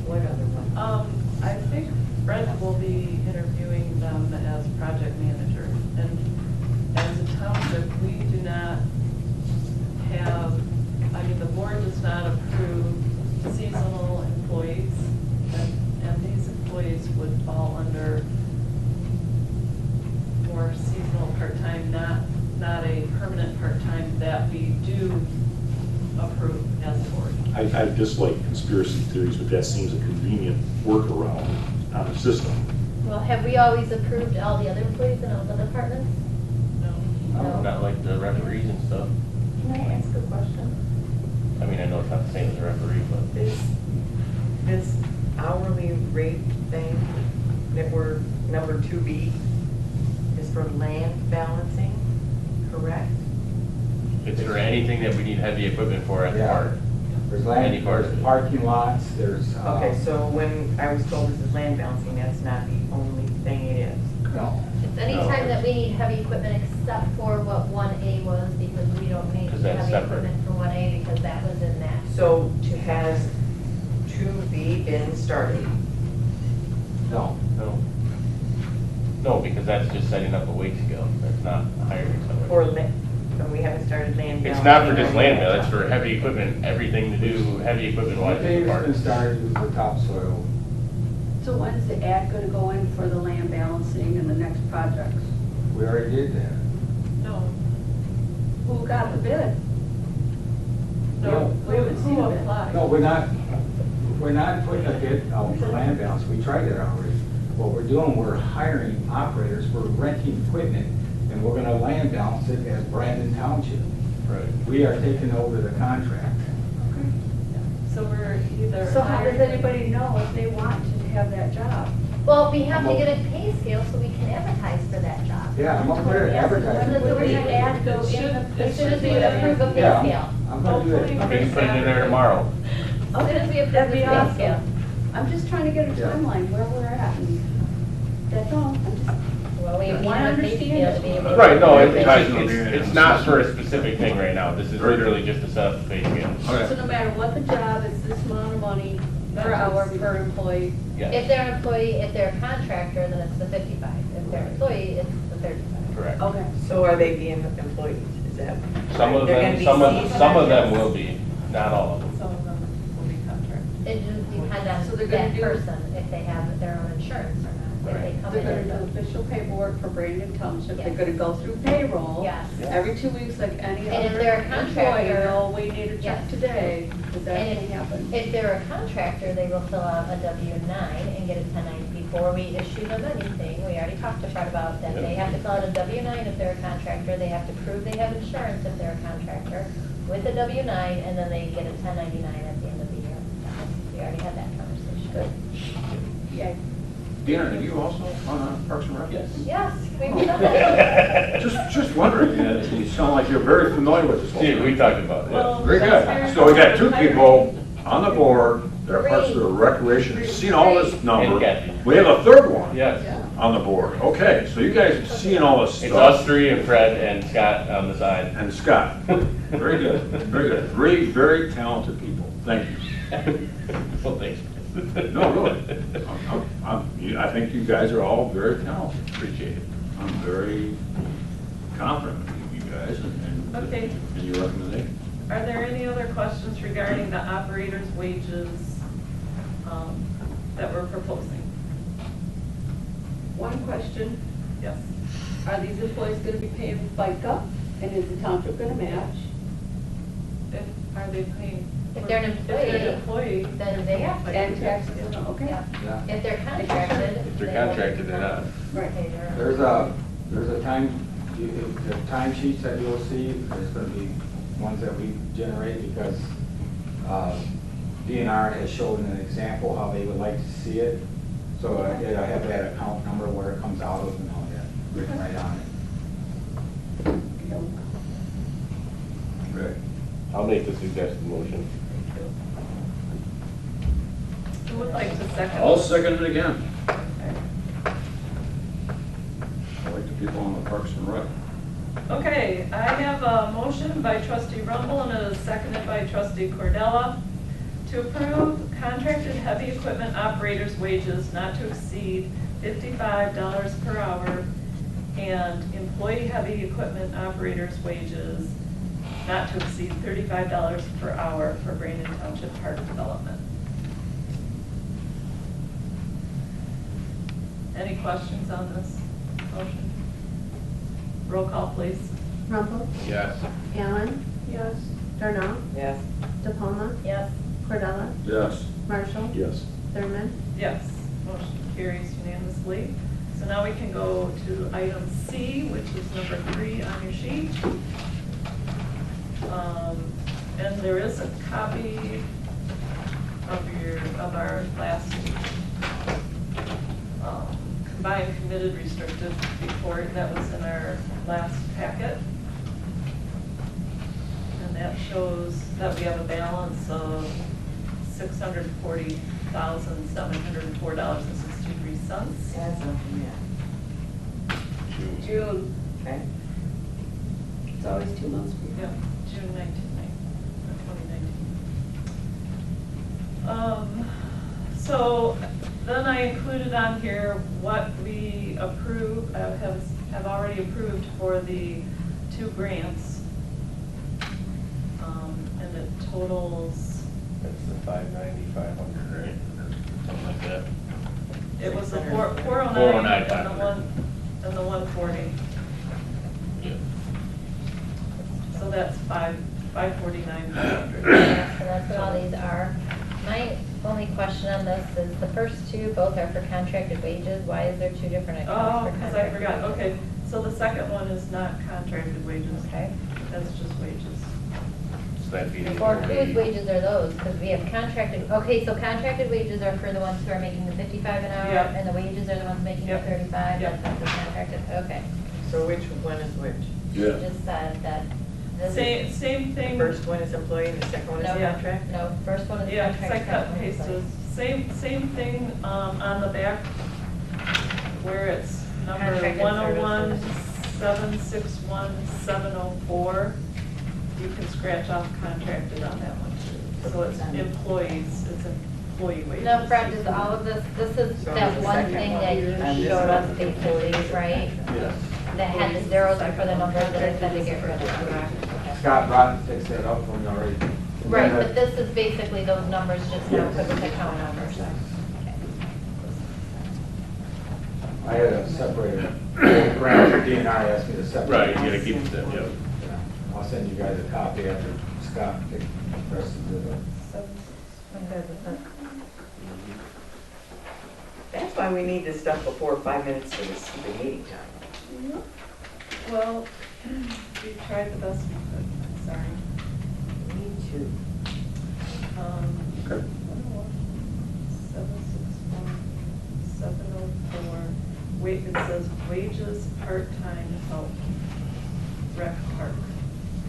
What other one? I think Fred will be interviewing them as project manager. And as a township, we do not have, I mean, the board does not approve seasonal employees. And these employees would fall under more seasonal part-time, not a permanent part-time that we do approve as a board. I dislike conspiracy theories, but that seems a convenient workaround on the system. Well, have we always approved all the other employees in all the departments? No. No. Not like the referees and stuff. Can I ask a question? I mean, I know it's not the same as a referee, but. This hourly rate thing that we're, number 2B, is for land balancing, correct? It's for anything that we need heavy equipment for at the Yeah. park. There's Any land, part there's of it. parking lots, there's. Okay, so when I was told this is land balancing, that's not the only thing it is. No. It's any time that we need heavy equipment except for what 1A was, because we don't need 'Cause that's heavy separate. equipment for 1A because that was in that. So has 2B been started? No. No. No, because that's just setting up a wage scale. That's not hiring Or, somebody. and we haven't started land balancing? It's not for just land bill, it's for heavy equipment, everything to do, heavy equipment One wise thing in the that's park. been started is the topsoil. So when is the ad gonna go in for the land balancing and the next projects? We already did that. No. Who got the bid? No, We haven't seen who it. applied? No, we're not putting a bid out for land balance. We tried it already. what we're doing, we're hiring operators, we're renting equipment, and we're gonna land balance it as Brandon Township. Right. We are taking over the contract. So we're either. So how does hiring- anybody know if they want to have that job? Well, we have to get a pay scale so we can advertise for that job. Yeah, I'm up there advertising. Would the ad go It in should- the? As soon as we approve a pay Yeah, scale. I'm gonna do Hopefully. it. Okay, you put it in there tomorrow. As soon as we approve the That'd be pay awesome. scale. I'm just trying to get a Yeah. timeline where we're at, and that's all. I'm just- Well, we need I a pay understand scale to be able to. Right, no, Advertising. it's not for a specific thing right now. This is literally just to set up the pay scale. So no matter what the job, it's this amount of money per hour per employee. If Yes, they're an employee, if they're a contractor, then it's the 55. If they're an employee, it's the 35. correct. Okay. So are they being employees? Is that? Some of They're gonna them, be some of them seasonal? will be, not all of them. Some of them will be contracted. It just depends So on they're gonna that do- person, if they have their own insurance or not. If they come They're in gonna as do official paperwork for Brandon Township, they're Yes. gonna go through payroll. Yes. Every 2 weeks like any And if other they're a contractor- employer, oh, we need a check Yes. today, because that And can happen. If they're a contractor, they will fill out a W-9 and get a 1090 before we issue them anything. We already talked to Fred about that. They have to fill out a W-9 if they're a contractor. They have to prove they have insurance if they're a contractor with a W-9, and then they get a 1099 at the end of the year. We already had that conversation. Yeah. Deanna, are you also on Parks and Rec? Yes. Yes, we've done that. Just wondering, you sound like you're very familiar with this whole Dude, we thing. talked about it, Well, yes. Very good. So we got two people on the board that are Parks and Recreation, seen all this number. And Kathy. We have a third one Yes. on the board. Okay, so you guys have seen all this It's us stuff. three and Fred and Scott on the side. And Scott. Very good, very good. Three very talented people. Thank you. Well, thanks. No, really. I think you guys are all very talented. Appreciate it. I'm very confident in you guys and Okay. and your recommendation. Are there any other questions regarding the operator's wages that we're proposing? One question, Yes. are these employees gonna be paying FICA, and is the township gonna match? Are they paying? If they're an If they're an employee. Then they have to. And taxes, okay? Yeah. Yeah. If they're contracted. If they're they will contracted, they're not. Right. pay their own. There's a time, the time sheets that you'll see, there's gonna be ones that we generate because DNR has shown an example how they would like to see it. So I have that account number where it comes out of and all that written right on it. Right. I'll make the suggested motion. Who would like to second? I'll second it again. Okay. I like the people on the Parks and Rec. Okay, I have a motion by trustee Rumble and it is seconded by trustee Cordella to approve contracted heavy equipment operators' wages not to exceed $55 per hour and employee heavy equipment operators' wages not to exceed $35 per hour for Brandon Township Park Development. Any questions on this motion? Roll call, please. Rumple, Yes. Allen, Yes. Darnall, Yes. DePalma, Yes. Cordella, Yes. Marshall, Yes. Thurman. Yes, motion carries unanimously. So now we can go to item C, which is number 3 on your sheet. And there is a copy of our last combined committed restricted report that was in our last packet. And that shows that we have a balance of $640,704.63. As of when? June, Okay. it's always 2 months before. Yeah, June 2019. So then I included on here what we approve, have already approved for the 2 grants. And it totals, That's the 590, 500, right? Something like that. it was the 600. 409 and the 500. and the 140. Yeah. So that's 549, 500. Yeah, so that's what all these are. only question on this is the first two, both are for contracted wages. Why is there two different Oh, accounts for because I contracted forgot, wages? okay. So the second one is not contracted wages. Okay. That's just wages. So that'd be the Or whose employee. wages are those? Because we have contracted, okay, so contracted wages are for the ones who are making the 55 an hour, Yep. and the wages are the ones making the Yep. 35? Yep. That's not the contracted, okay. So which one is which? Yeah. Just said that this is. Same The thing. first one is employee, the second one is No, contract? No, first one is Yeah, 'cause contract. I cut and second one is pasted. Same thing, on the back where it's number Contracted 101, services. 761, 704. You can scratch off contracted on that one too. So it's employees, it's employee wages. No, Fred, is all of this, this is So that the one second thing one that here, and you this showed one us is basically, employees. right? Yes. That had the zeros in for the numbers that I said to get rid of. Okay. Scott Broughton fixed that up for me already. Right, And then but this is basically those numbers just now put with account numbers. Okay. I had a separated, Grant, DNR asked me to separate. Right, you gotta keep them, yep. Yeah. I'll send you guys a copy after Scott picked the rest of it up. I'm good with that. That's why we need this stuff before 5 minutes to the stupid meeting time. Well, we tried the best we could, I'm sorry. Me too. Okay. 761, 704. Wait, it says wages, part-time help, rec park.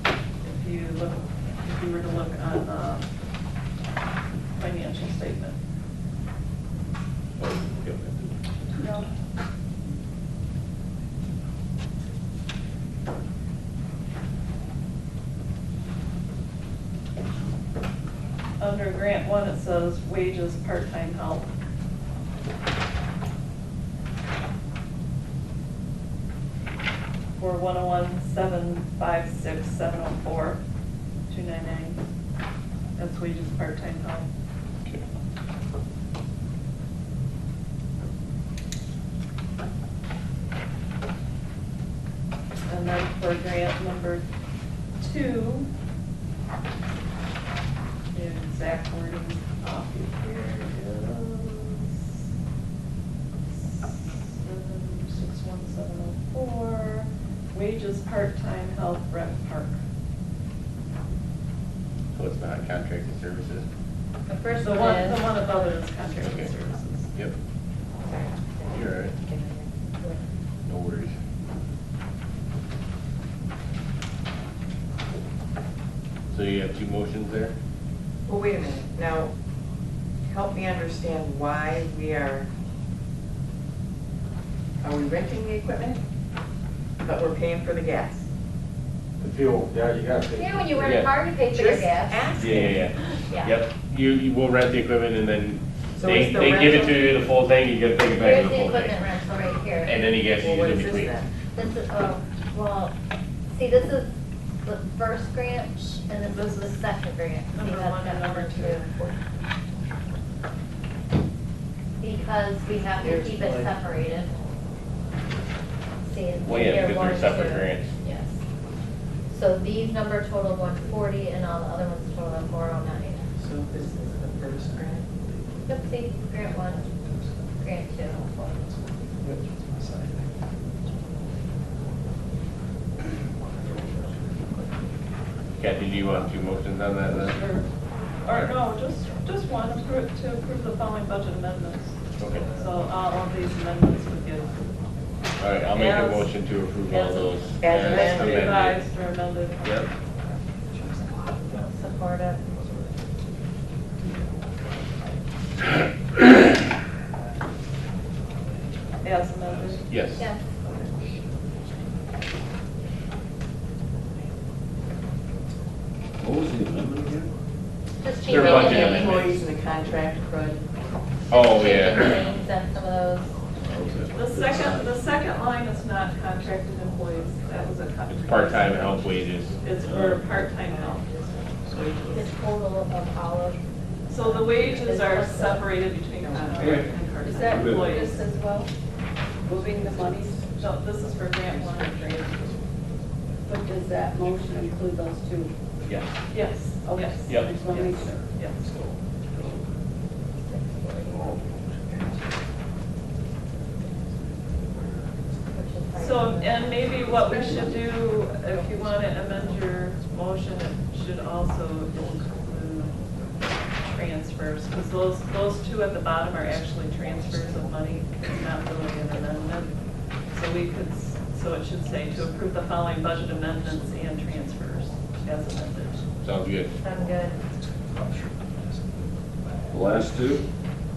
If you were to look on the financial statement. Oh, yep. No. Under grant one, it says wages, part-time help. For 101-756-704-299. That's wages, part-time help. Okay. And then for grant number 2, the exact wording off of here is 761704, wages, part-time help, rec park. So it's not contracted services? The first The one one, is. the one above it is contracted Okay. services. Yep. You're all right. No worries. So you have two motions there? Well, wait a minute. Now, help me understand why we are we renting the equipment? But we're paying for the gas? The fuel, yeah, you gotta pay. Yeah, when you rent a Yeah. car, you pay for your Just gas. asking. Yeah. Yeah. Yep, you will rent the equipment and then So they is the give it rental- to you the full thing, you gotta take it back Here's to the the full equipment thing. rental right here. And then you guys Well, use what it is in this between. then? This is, well, see, this is the first grant, and this is the second grant. See, Number that's one got and number two. Because we have to Here's keep it one. separated. See, Well, yeah, here, because they're one, separate two. grants. Yes. So these number total 140, and all the other ones total 409. So this is the first grant? Yep, see, grant one, grant two. Kathy, do you want two motions on that then? Or no, just one, to approve the following budget amendments. Okay. So all of these amendments would get. All right, I'll make a As- motion to approve all as- those. as As amended. revised or amended. Yep. Support it. As amended. Yes. Yes. What was the amendment again? Just They're changing the budget names. amendments. Employees in the contract, crud. Oh, Changing the yeah. names on some of those. The second line is not contracted employees, that was a cut. It's part-time help wages. It's for part-time help. The total of all of. So the wages are separated between contract and Is part-time that employees. this as well? Moving the monies? No, this is for grant one and grant two. But does that motion include those two? Yes. Yes, Okay. yes. Yep. I just want to make Yes. sure. Yes. So, and maybe what we should do, if you want to amend your motion, it should also include transfers, because those two at the bottom are actually transfers of money, it's not really an amendment. So it should say to approve the following budget amendments and transfers as amended. Sounds good. I'm good. The last two,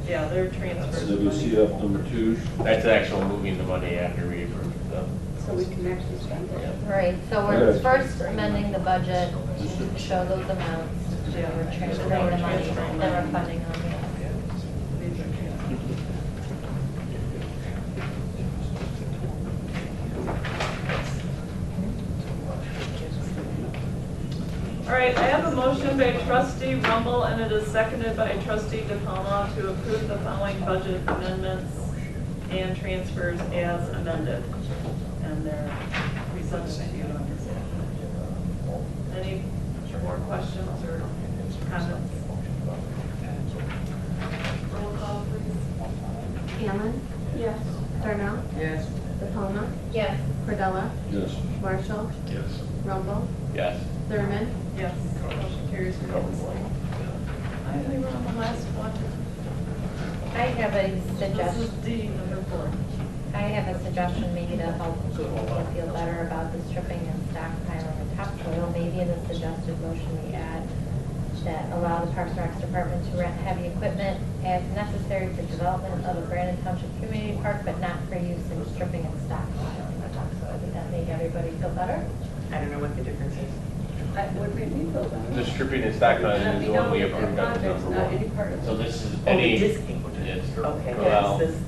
Yeah, they're transfers. of money. WCF number 2, That's actual moving the money after we approve the. So we can actually spend it. Right, so we're first amending the budget to show those amounts, Yeah. we're transferring the money, then we're funding them, yeah. These are transfers. All right, I have a motion by trustee Rumble, and it is seconded by trustee DePalma to approve the following budget amendments and transfers as amended. And they're presented to you on this. Any more questions or comments? Roll call, please. Hammond, Yes. Darnell, Yes. DePalma, Yes. Cordella, yes. Marshall, Yes. Rumble, Yes. Thurman, Yes, motion carries unanimously. I think we're on the last one. I have a This is suggestion, D, number 4. I have a suggestion maybe to help people feel better about the stripping and stockpiling of topsoil. Maybe in the suggested motion we add that allow the Parks and Recs Department to rent heavy equipment as necessary for development of the Brandon Township Community Park, but not for use in stripping and stockpiling of topsoil. Would that make everybody feel better? I don't know what the difference is. That would make me feel better. The stripping and stockpiling is the one we approved on Project's number not any 1. part of So it. this is Oh, any. the disking. It's, Okay, well, yes, this,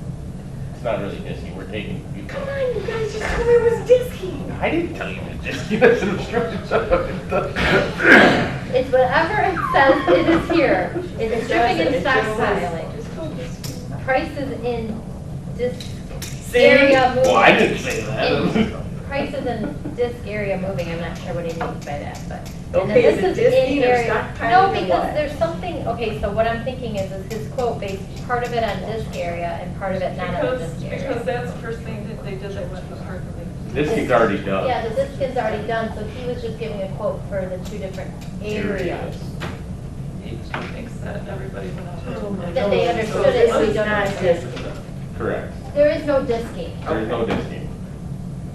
it's not really disking, we're taking. come on, you guys just told me it was disking. I didn't tell you to disking, that's an obstruction. It's whatever it says, it is here. It's stripping and It just says- stockpiling. Just go this. Prices in this See? area moving. Well, I didn't say that. In prices in this area moving, I'm not sure what he means by that, but. and then Okay, is this it in disking or area- stockpiling No, or because what? there's something, okay, so what I'm thinking is his quote based part of it on disc area and part of it not on Because disc area. that's the first thing that they did, they went to the park and they. Disking's already done. Yeah, the disc is already done, so he was just giving a quote for the two different areas. He thinks that everybody went out there. That they understood it, so we don't It's not understand. disking. Correct. There is no disking. There's no disking.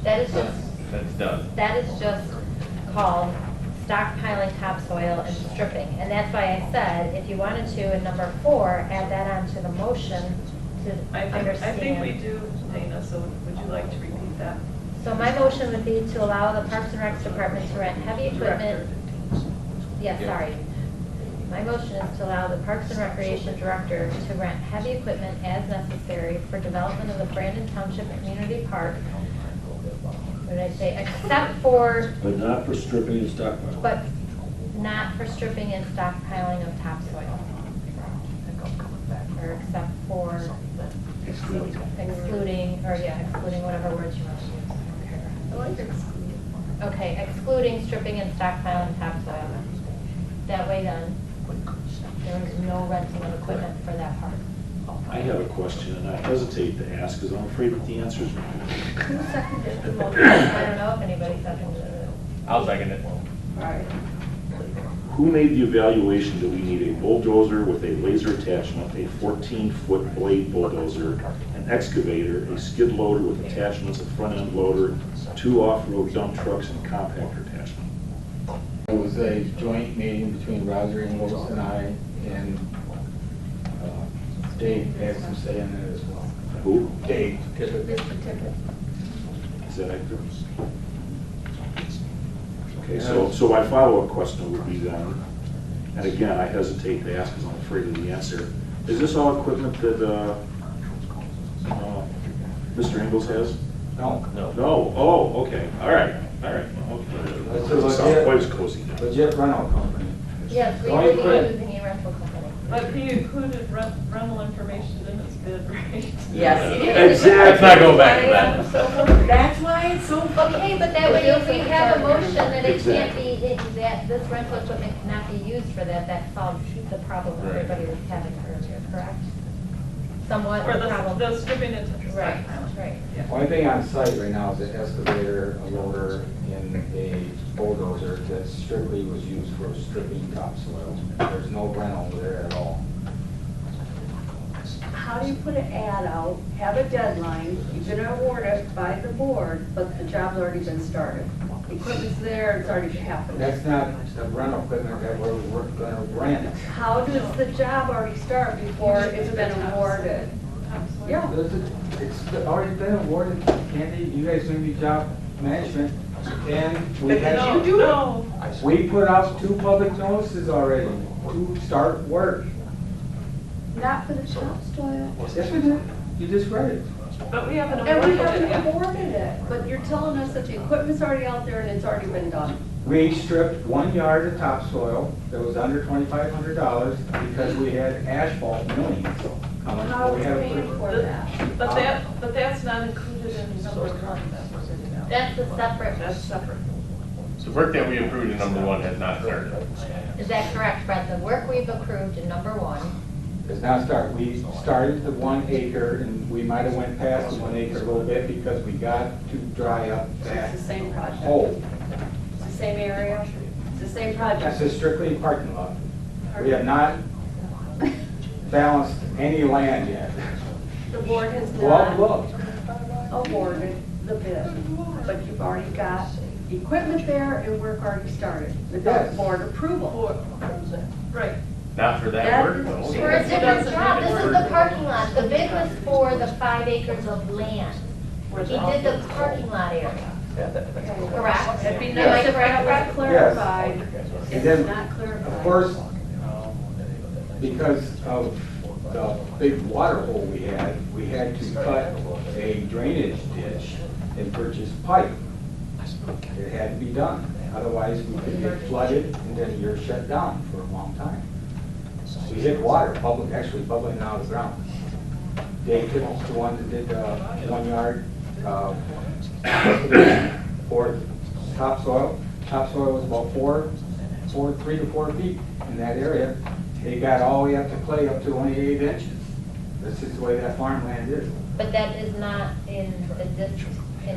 That is just That's done. That is just called stockpiling topsoil and stripping. And that's why I said, if you wanted to, in number 4, add that onto the motion to I think we understand. do, Dana, so would you like to repeat that? So my motion would be to allow the Parks and Recs Department to rent heavy equipment. Yeah, sorry. My motion is to allow the Parks and Recreation Director to rent heavy equipment as necessary for development of the Brandon Township Community Park. What did I say? Except for But not for stripping and stockpiling. But not for stripping and stockpiling of topsoil. Or except for excluding, excluding whatever words you want to use. I like it. Okay, excluding stripping and stockpiling topsoil. That way then, there is no renting of equipment for that part. I have a question, and I hesitate to ask, because I'm afraid that the answer is no. Who seconded the motion? I don't know if anybody seconded it. I'll second it. All right. Who made the evaluation that we need a bulldozer with a laser attachment, a 14-foot blade bulldozer, an excavator, a skid loader with attachments, a front-end loader, 2 off-road dump trucks, and compactor attachment? It was a joint meeting between Roger Ingles and I, and Dave had some say in it as well. Who? Dave. Mr. Tippett. Is that accurate? Okay, so my follow-up question would be then, and again, I hesitate to ask because I'm afraid of the answer. Is this all equipment that Mr. Ingles has? No. No. No, oh, okay, all right. Okay. It's a Doesn't sound quite as cozy. Legit rental company. Yes, we Only would be equipment. using a rental company. But he included rental information in his bid, right? Yes. Exactly. Let's not go back to that. That's why it's so funny. Okay, but that way, if we have a motion that it can't be, that this rental equipment cannot be used for that, that solves the problem Right. everybody was having earlier, correct? somewhat For the problem. the stripping and Right, stockpiling. right. Only thing on site right now is an excavator, a loader, and a bulldozer that strictly was used for stripping topsoil. There's no rental there at all. How do you put an ad out, have a deadline, you're gonna award it by the board, but the job's already been started? Equipment's there, it's already happened. That's not the rental equipment that we're gonna rent. How does the job already start before it's been awarded? Yeah. It's already been awarded, Candy, you guys doing your job management, and we But had. did you do it? No, We put out 2 public notices already to start work. Not for the topsoil. Yes, we did. You just read it. but we haven't And we awarded it haven't yet. awarded it, but you're telling us that the equipment's already out there and it's already been done. We stripped 1 yard of topsoil that was under $2,500 because we had asphalt millings. How are we paying for that? But that's not included in number one that we're sending out. That's a separate, That's separate. So work that we approved in number one has not started. is that correct, Fred? The work we've approved in number one, Does not start. We started the 1 acre and we might have went past the 1 acre a little bit because we got to dry up that It's the same project. hole. It's the same area, it's the same This project. is strictly parking lot. We have not balanced any land yet. The board has Well, not look, awarded the bid, but you've already got equipment there and work already started without Yes. board approval. Right. Not for that That work is- though. for a different job, this is the parking lot. The bid was for the 5 acres of land. He did the parking lot area, correct? It'd be Am I nice if correct, that Fred? was clarified. And It's then, not clarified. of course, because of the big water hole we had to cut a drainage ditch and purchase pipe. It had to be done, otherwise we could get flooded and then you're shut down for a long time. We hit water, actually bubbling out of the ground. Dave Tipple's the one that did 1 yard for topsoil. Topsoil was about 3 to 4 feet in that area. They got all the way up to clay up to only 8 inches. That's just the way that farmland is. But that is not in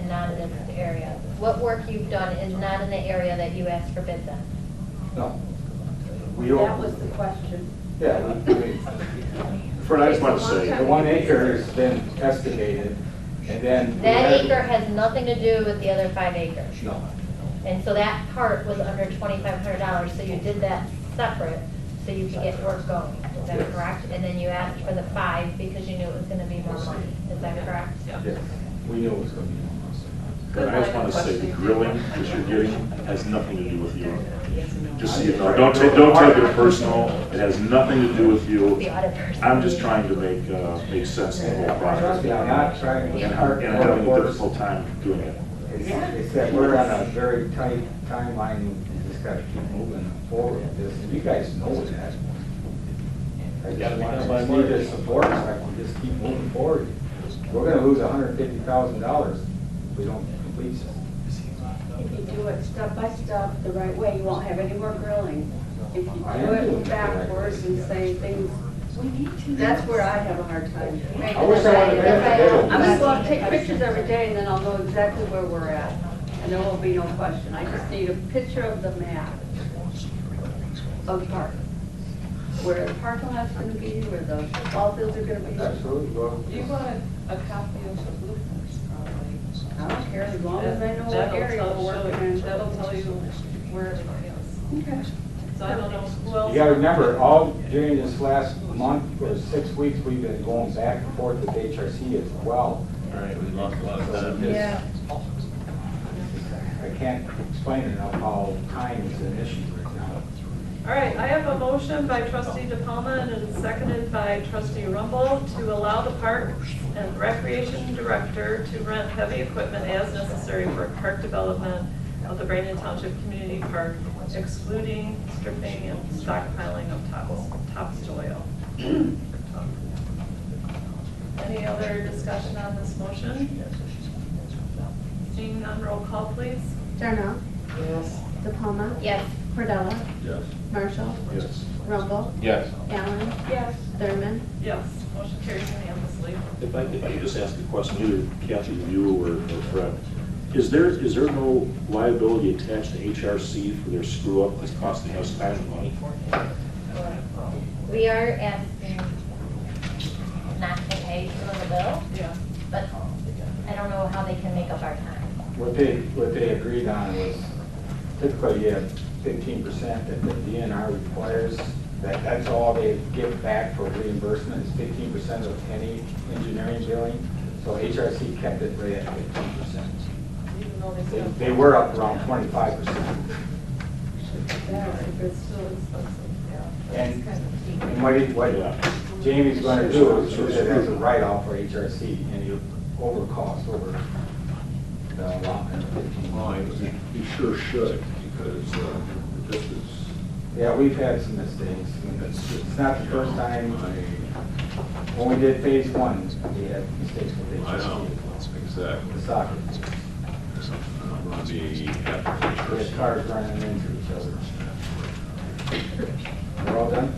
non-this area. What work you've done is not in the area that you asked for bids on. No. We That don't, was the question. yeah, Fred, I just want to say, the 1 acre has been estimated, and then. we That had- acre has nothing to do with the other 5 acres. No. And so that part was under $2,500, so you did that separate, so you could get work going. Is that correct? And then you asked for the 5 because you knew it was gonna be more money. Is that correct? Yeah. Yes, we knew it was gonna be. Fred, I just want to say, the grilling that you're getting has nothing to do with you. Just so you know, don't take it personal, it has nothing to do with you. The other person. I'm just trying to make sense of the whole Trust process. me, I'm not trying to. And I'm having a difficult time doing it. It's that we're on a very tight timeline, we just gotta keep moving forward with this, and you guys know that. I just want to need the support, so I can just keep moving forward. We're gonna lose $150,000 if we don't complete this. If you do it step by step, the right way, you won't have any more grilling. If you I do am doing it it the right backwards way. and say things, that's where I have a hard time. I wish I would've been. I'm gonna go out and take pictures every day, and then I'll know exactly where we're at, and there will be no question. I just need a picture of the map of the park, where the parking lot's gonna be, where the ball fields are gonna be. Absolutely, well, Do you want a copy of the blueprints, probably? I don't care, as long as I know what area we're working in. That'll tell you where everything is. Okay. So I don't know who else. you gotta remember, all during this last month or 6 weeks, we've been going back and forth with HRC as well. Right, we lost a lot of time. Yeah. I can't explain enough how time is an issue right now. All right, I have a motion by trustee DePalma and it's seconded by trustee Rumble to allow the park and recreation director to rent heavy equipment as necessary for park development of the Brandon Township Community Park, excluding stripping and stockpiling of topsoil. Any other discussion on this motion? Seeing none, roll call please. Darnell, Yes. DePalma. Yes. Cordella. Yes. Marshall. Yes. Rumble. Yes. Allen. Yes. Thurman. Yes, motion carries unanimously. If I could just ask a question, either Kathy, you or Fred, is there no liability attached to HRC for their screw-up that's costing us time and money? We are asking not to pay for the bill, Yeah. but I don't know how they can make up our time. What they agreed on was typically you have 15% that the DNR requires, that's all they give back for reimbursement is 15% of any engineering billing. So HRC kept it right at 15%. Even though they still. They were up around 25%. Yeah, but it's still expensive, yeah. But And- it's kind of cheap. And what Jamie's going to do is use it as a write-off for HRC and you over cost, over the allotment of 15. Well, you sure should, because this is, Yeah, we've had some mistakes. It's not the first time. When we did phase one, we had mistakes with I know, HRC. exactly. The soccer. I'm gonna be We happy. had cars running into each other. We're all done?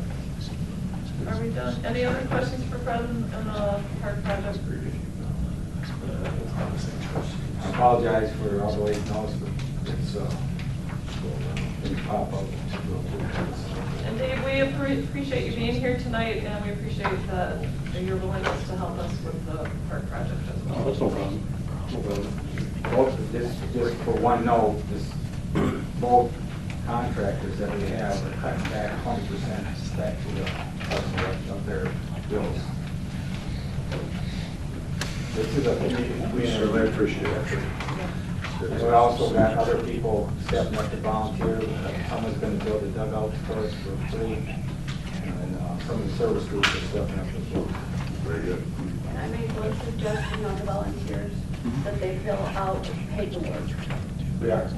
Are we done? Any other questions for Fred on the park project? I apologize for all the late notice, but it's, things pop up. And Dave, we appreciate you being here tonight, and we appreciate your willingness to help us with the park project as well. That's no problem. No problem. Both, just for one note, both contractors that we have are cutting back 20% back to the customer of their bills. This is a, We certainly appreciate it. and we also got other people stepping up to volunteer. Someone's gonna build a dugout for us for free. And some of the service groups are stepping up as well. Very good. And I made one suggestion on the volunteers, that they fill out paperwork. We are.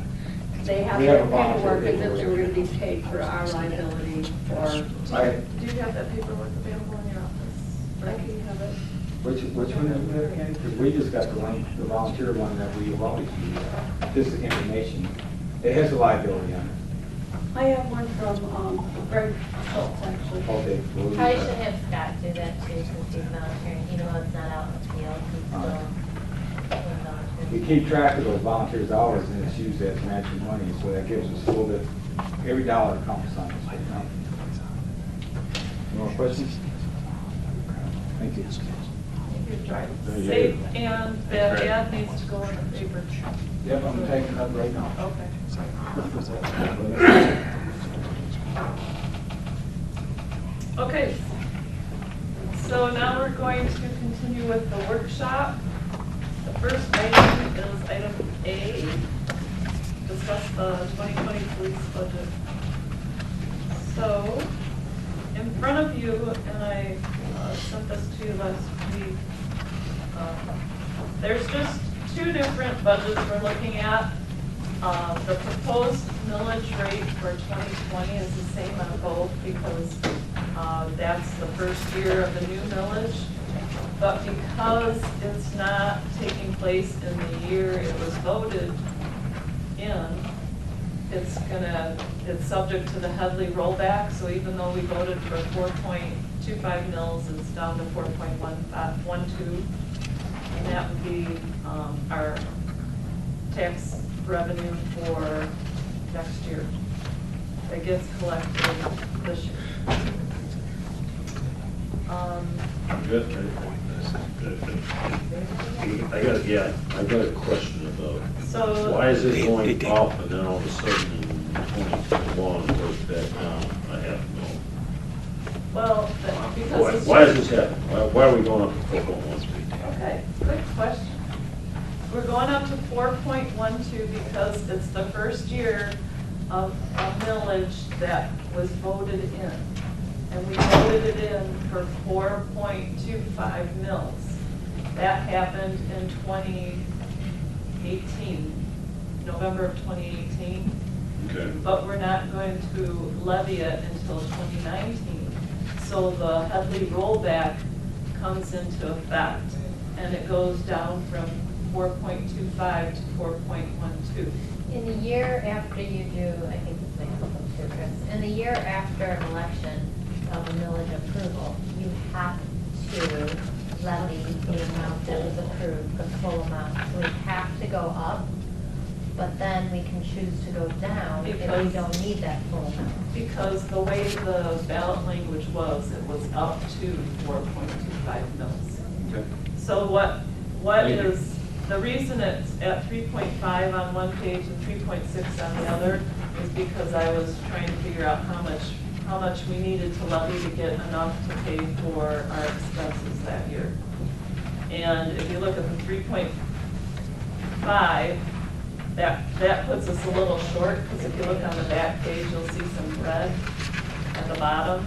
They have We their have a volunteer paperwork as if they were paperwork. gonna be paid for our liability or. Do you have that paperwork available in your office? I can have it. Which one do you have, Ken? Because we just got the one, the volunteer one that we've always used. This is information. It has a liability on it. I have one from Greg Schultz, actually. Okay. we'll use Probably that. should have Scott do that too, since he's volunteering, even though it's not out in the field, he's still doing volunteering. We keep track of those volunteers' hours and it's used as matching money, so that gives us a little bit, every dollar counts on us. More questions? Thank you. Thank you, Drive. Thank you. Safe, and that Thanks, Fred. ad needs to go in the paper. Yep, I'm taking it up right now. Okay. Okay, so now we're going to continue with the workshop. The first item is item A, discuss the 2020 police budget. So, in front of you, and I sent this to you last week, there's just two different budgets we're looking at. The proposed millage rate for 2020 is the same on both because that's the first year of the new millage. But because it's not taking place in the year it was voted in, it's subject to the Headley rollback. So even though we voted for 4.25 mils, it's down to 4.12. And that would be our tax revenue for next year that gets collected this year. Good. I got a question about, So. why is it going up and then all of a sudden in 2021 it goes back down a half mil? Well, because it's. Why is this happening? Why are we going up to 4.1? Okay, good question. We're going up to 4.12 because it's the first year of a millage that was voted in. And we voted it in for 4.25 mils. That happened in 2018, November of 2018. Okay. But we're not going to levy it until 2019. So the Headley rollback comes into effect, and it goes down from 4.25 to 4.12. In the year after you do, I think this makes sense too, Chris, in the year after an election of a millage approval, you have to levy the amount that was approved, the full amount. So we have to go up, but then we can choose to go down if we Because- don't need that full amount. Because the way the ballot language was, it was up to 4.25 mils. Okay. So what Thank you. is, the reason it's at 3.5 on one page and 3.6 on the other is because I was trying to figure out how much we needed to levy to get enough to pay for our expenses that year. And if you look at the 3.5, that puts us a little short, because if you look on the back page, you'll see some red at the bottom.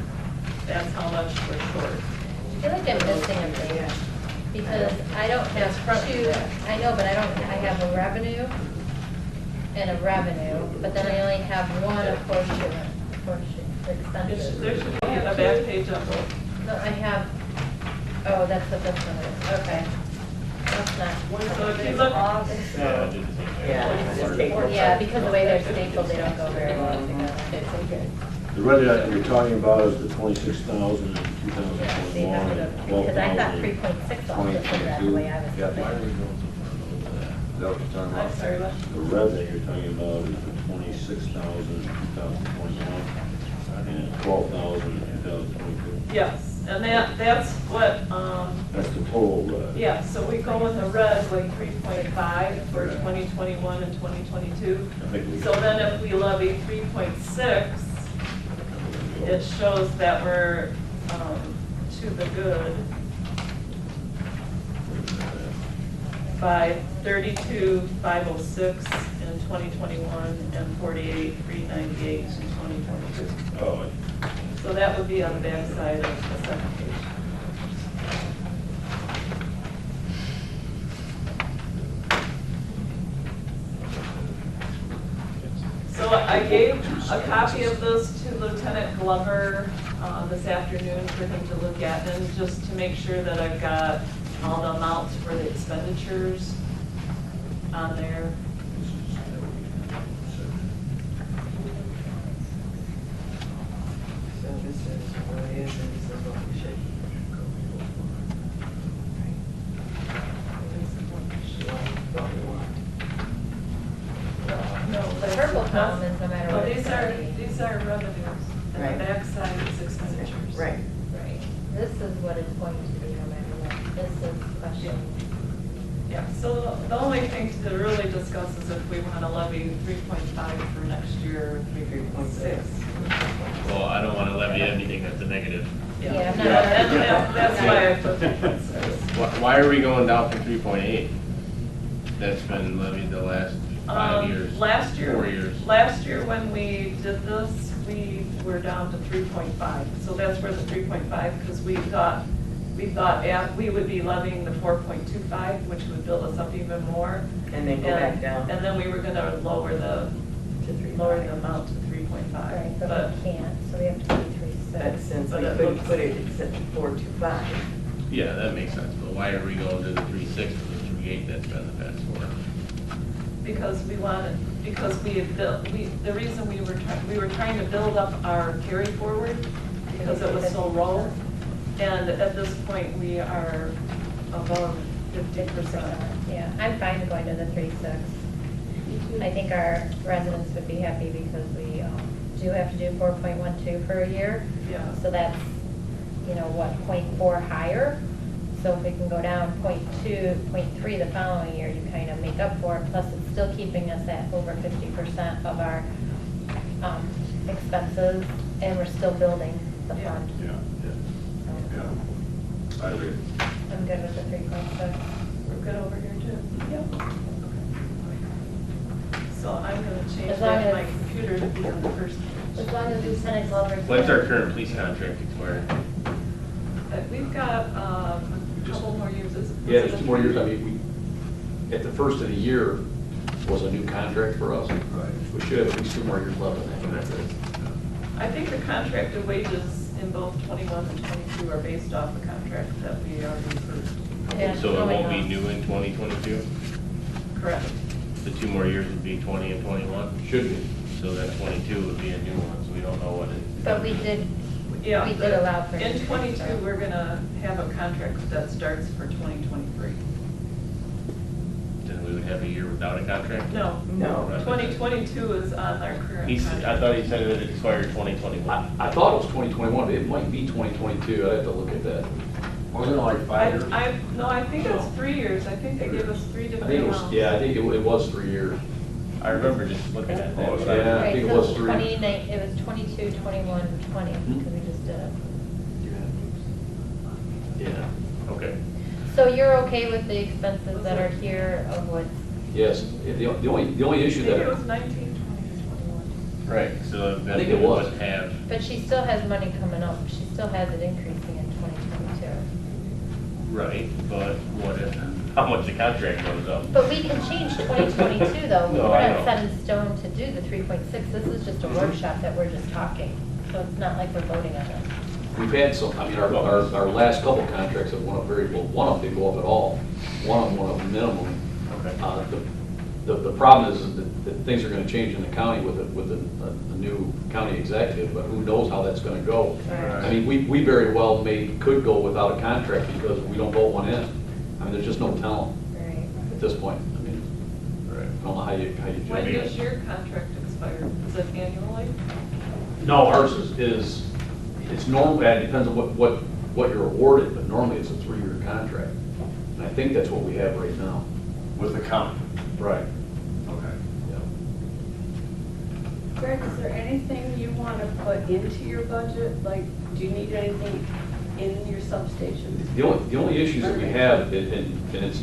That's how much we're short. I feel like I'm missing a thing, because I don't have two, I know, but I have a revenue and a revenue, but then I only have one apportionment, expenses. There should be a back page on both. No, I have, oh, that's what this one is, okay. That's not. So if you look, Yeah, I did the same thing. Yeah, it's just paper. Yeah, because the way they're stapled, they don't go very well together. It's okay. The red that you're talking about is the 26,000 in Yeah, see, 2021, how and did it- because I thought 12,000 3.6 also said that the way I was Yeah, thinking. why are we going so far over that? Is that what you're talking I'm about? sorry, what? The red that you're talking about is the 26,000 in 2021, and 12,000 in 2022. Yes, and that's what, That's the total red. yeah, so we go with a red like 3.5 for 2021 and 2022. I think we- So then if we levy 3.6, it shows that we're to the good by 32,506 in 2021 and 48,398 in 2022. Oh, So that would be on the back side of the second page. So I gave a copy of this to Lieutenant Glover this afternoon for him to look at, and just to make sure that I've got all the amounts for the expenditures on there. So this is what it is, and this is what we should. What we want. No, The purple column is no matter No, what these it's are, gonna be. these are revenues, and Right. the backside is expenditures. Right. Right. This is what it's going to be no matter what. This is question. Yeah, so the only thing to really discuss is if we want to levy 3.5 for next year, or 3.6. Well, I don't want to levy anything that's a negative. Yeah, I'm not- That's why I put 3.6. Why are we going down from 3.8? That's been levied the last 5 years. Last year. 4 years. Last year, when we did this, we were down to 3.5. So that's where the 3.5, because we thought we would be levying the 4.25, which would build us up even more. And then go back down. And then we were gonna lower the To 3.5. lower the amount to 3.5. Right, but we can't, so we have to do 3.6. But since we But it couldn't looks- put it at 4.25, Yeah, that makes sense, but why are we going to the 3.6 or the 3.8 that's been the past 4? Because we wanted, because we had built, the reason we were trying to build up our carry forward, because it was so low. And at this point, we are above 50%. Yeah, I'm fine going to the 3.6. I think our residents would be happy because we do have to do 4.12 for a year. Yeah. So that's, you know, what, 0.4 higher? So if we can go down 0.2, 0.3 the following year, you kind of make up for it. Plus, it's still keeping us at over 50% of our expenses, and we're still building the Yeah. fund. Yeah, So yeah. I agree. I'm good with the 3.6. We're good over here too. Yep. So I'm gonna change As long that on my as- computer to be on the first page. As long as Lieutenant Glover's. When's our current police contract expire? We've got a couple more years. Yeah, there's 2 more years. I mean, at the first of the year was a new contract for us. Right. We should have at least 2 more years left on that contract. I think the contracted wages in both 21 and 22 are based off the contract that we already approved. Yeah, So it won't be going new in 2022? Correct. the 2 more years would be 20 and 21. Should be. So that 22 would be a new one, so we don't know what it. But we did, Yeah, we did allow for. in 22, we're gonna have a contract that starts for 2023. Then we would have a year without a contract? No, No. 2022 is on our current I contract. thought he said it would expire 2021. I thought it was 2021, but it might be 2022. I'd have to look at that. Wasn't it like 5 years? No, I think it's 3 years. I think they gave us 3 I different think it was, amounts. yeah, I think it was 3 years. I remember just looking at that. Oh, but I- yeah. I Right, think it so was 3. 29 it was 22, 21, 20, Hmm? because we just did it. Yeah. Okay. So you're okay with the expenses that are here of what's, Yes, the only issue Maybe that. it was 19, 20, 21. Right, so I then think we it was. wouldn't have, but she still has money coming up. She still has it increasing in 2022. right, but what if, how much the contract goes up? But we can change 2022 though. No, We're I not know. set in stone to do the 3.6. This is just a workshop that we're just talking. So it's not like we're voting on it. We've had some, I mean, our last couple contracts have went up very, well, one of them didn't go up at all. One of them went up minimum. Okay. The problem is that things are gonna change in the county with a new county executive, but who knows how that's gonna go. Right. I mean, we very well could go without a contract because we don't vote one in. I mean, there's just no telling Right. at this point. I mean, Right. I don't know how you When judge does it. your contract expire? Is it annually? No, ours is, it's normal, it depends on what you're awarded, but normally it's a 3-year contract. And I think that's what we have right now. With the county? Right. Okay. Greg, is there anything you want to put into your budget? Like, do you need anything in your substation? The only issues that we have, and it's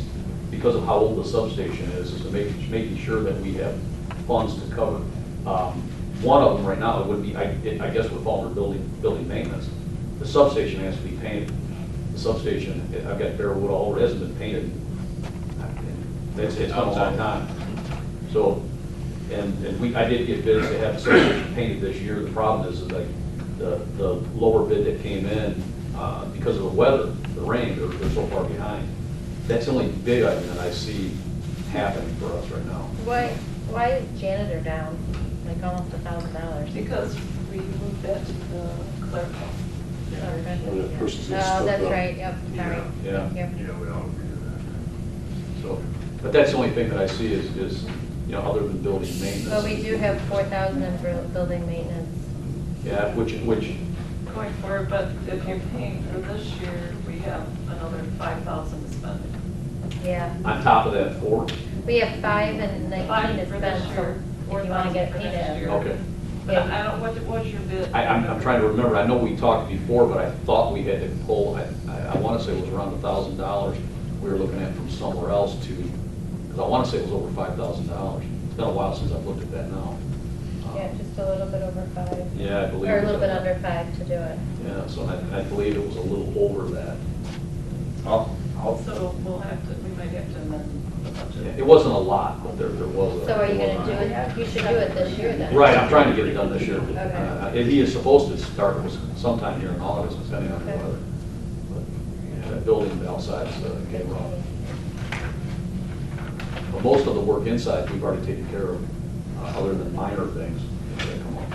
because of how old the substation is to making sure that we have funds to cover. One of them right now would be, I guess would fall under building maintenance. The substation has to be painted. The substation, I've got bare wood all over, it hasn't been painted. It's been a long time. So, and I did get bids to have the substation painted this year. The problem is like the lower bid that came in, because of the weather, the rain, they're so far behind. That's the only big item that I see happening for us right now. Why is janitor down, like almost $1,000? Because we moved that to the clerical. Or that person's gonna Oh, step that's up. right, yep, sorry. Yeah. Thank you. Yeah, we all agree to So, but that's the only thing that I see is, other than building maintenance. But we do have 4,000 in building maintenance. Yeah, which, Going forward, but if you're paying for this year, we have another 5,000 to spend. Yeah. on top of that, 4. We have 5 and 19 5 to for spend, this so year, if you want to 4,000 get it for next painted. year. Okay. But I don't, what was your bid? I'm trying to remember, I know we talked before, but I thought we had to pull, I want to say it was around $1,000 we were looking at from somewhere else to, because I want to say it was over $5,000. It's been a while since I've looked at that now. Yeah, just a little bit over 5. Yeah, I believe. Or it a little was- bit under 5 to do it. Yeah, so I believe it was a little over that. So we'll have to, we might have to amend the Yeah, budget. It wasn't a lot, but there was a. So are you going to do it, you should do it this year then? Right, I'm trying to get it done this year. Okay. And he is supposed to start sometime here in August, depending on the Okay. weather. But yeah, that building outside is getting rough. But most of the work inside, we've already taken care of, other than minor things that come up.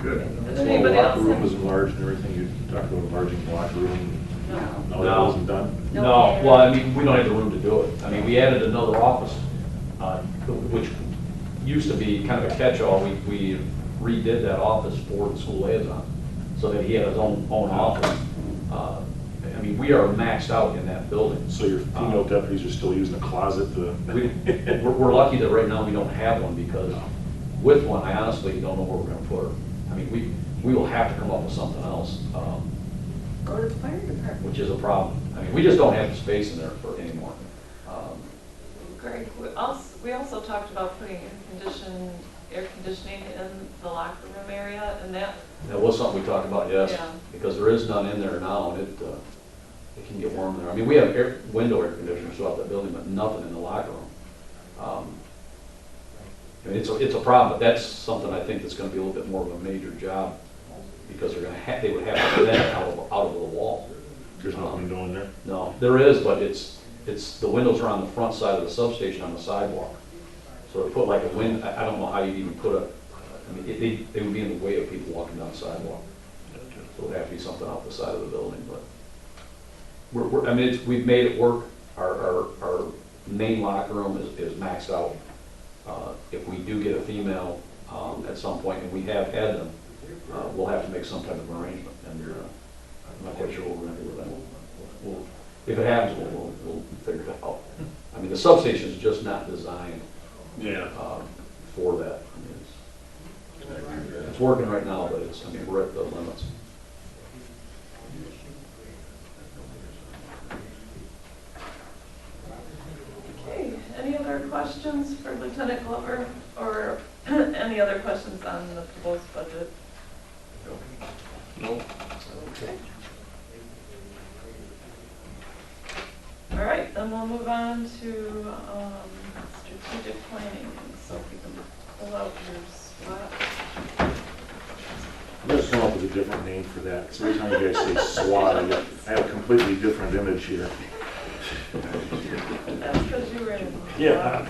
Good. Does So the anybody locker else room have- was enlarged and everything, you talked about enlarging the locker room. No. No, that No. wasn't done? No. No, well, I mean, we don't have the room to do it. I mean, we added another office, which used to be kind of a catch-all. We redid that office for the school liaison, so that he had his own office. I mean, we are maxed out in that building. So your female deputies are still using a closet to? We're lucky that right now we don't have one, because with one, I honestly don't know where we're gonna put her. I mean, we will have to come up with something else, Go to the fire department. which is a problem. I mean, we just don't have the space in there for anymore. Greg, we also talked about putting air conditioning in the locker room area, and that, That was something we talked about, yes, Yeah. because there is none in there now, and it can get warm there. I mean, we have window air conditioners throughout the building, but nothing in the locker room. I mean, it's a problem, but that's something I think that's gonna be a little bit more of a major job, because they would have to do that out of the wall. There's no window in there? No, there is, but it's it's, the windows are on the front side of the substation on the sidewalk. So to put like a I don't know how you'd even put I mean, they would be in the way of people walking down the sidewalk. So it would have to be something off the side of the building, but I mean, we've made it work. Our main locker room is maxed out. If we do get a female at some point, and we have had them, we'll have to make some type of arrangement, and I'm not quite sure what we're gonna do with that. If it happens, we'll figure it out. I mean, the substation is just not designed for that. I mean, it's working right now, but I mean, we're at the limits. Okay, any other questions for Lieutenant Glover, or any other questions on the proposed budget? No. Okay. All right, then we'll move on to strategic planning, so if you can pull out your SWOT. I'm gonna come up with a different name for that, because every time you guys say SWAT, I have a completely different image here. That's because you were in. Yeah.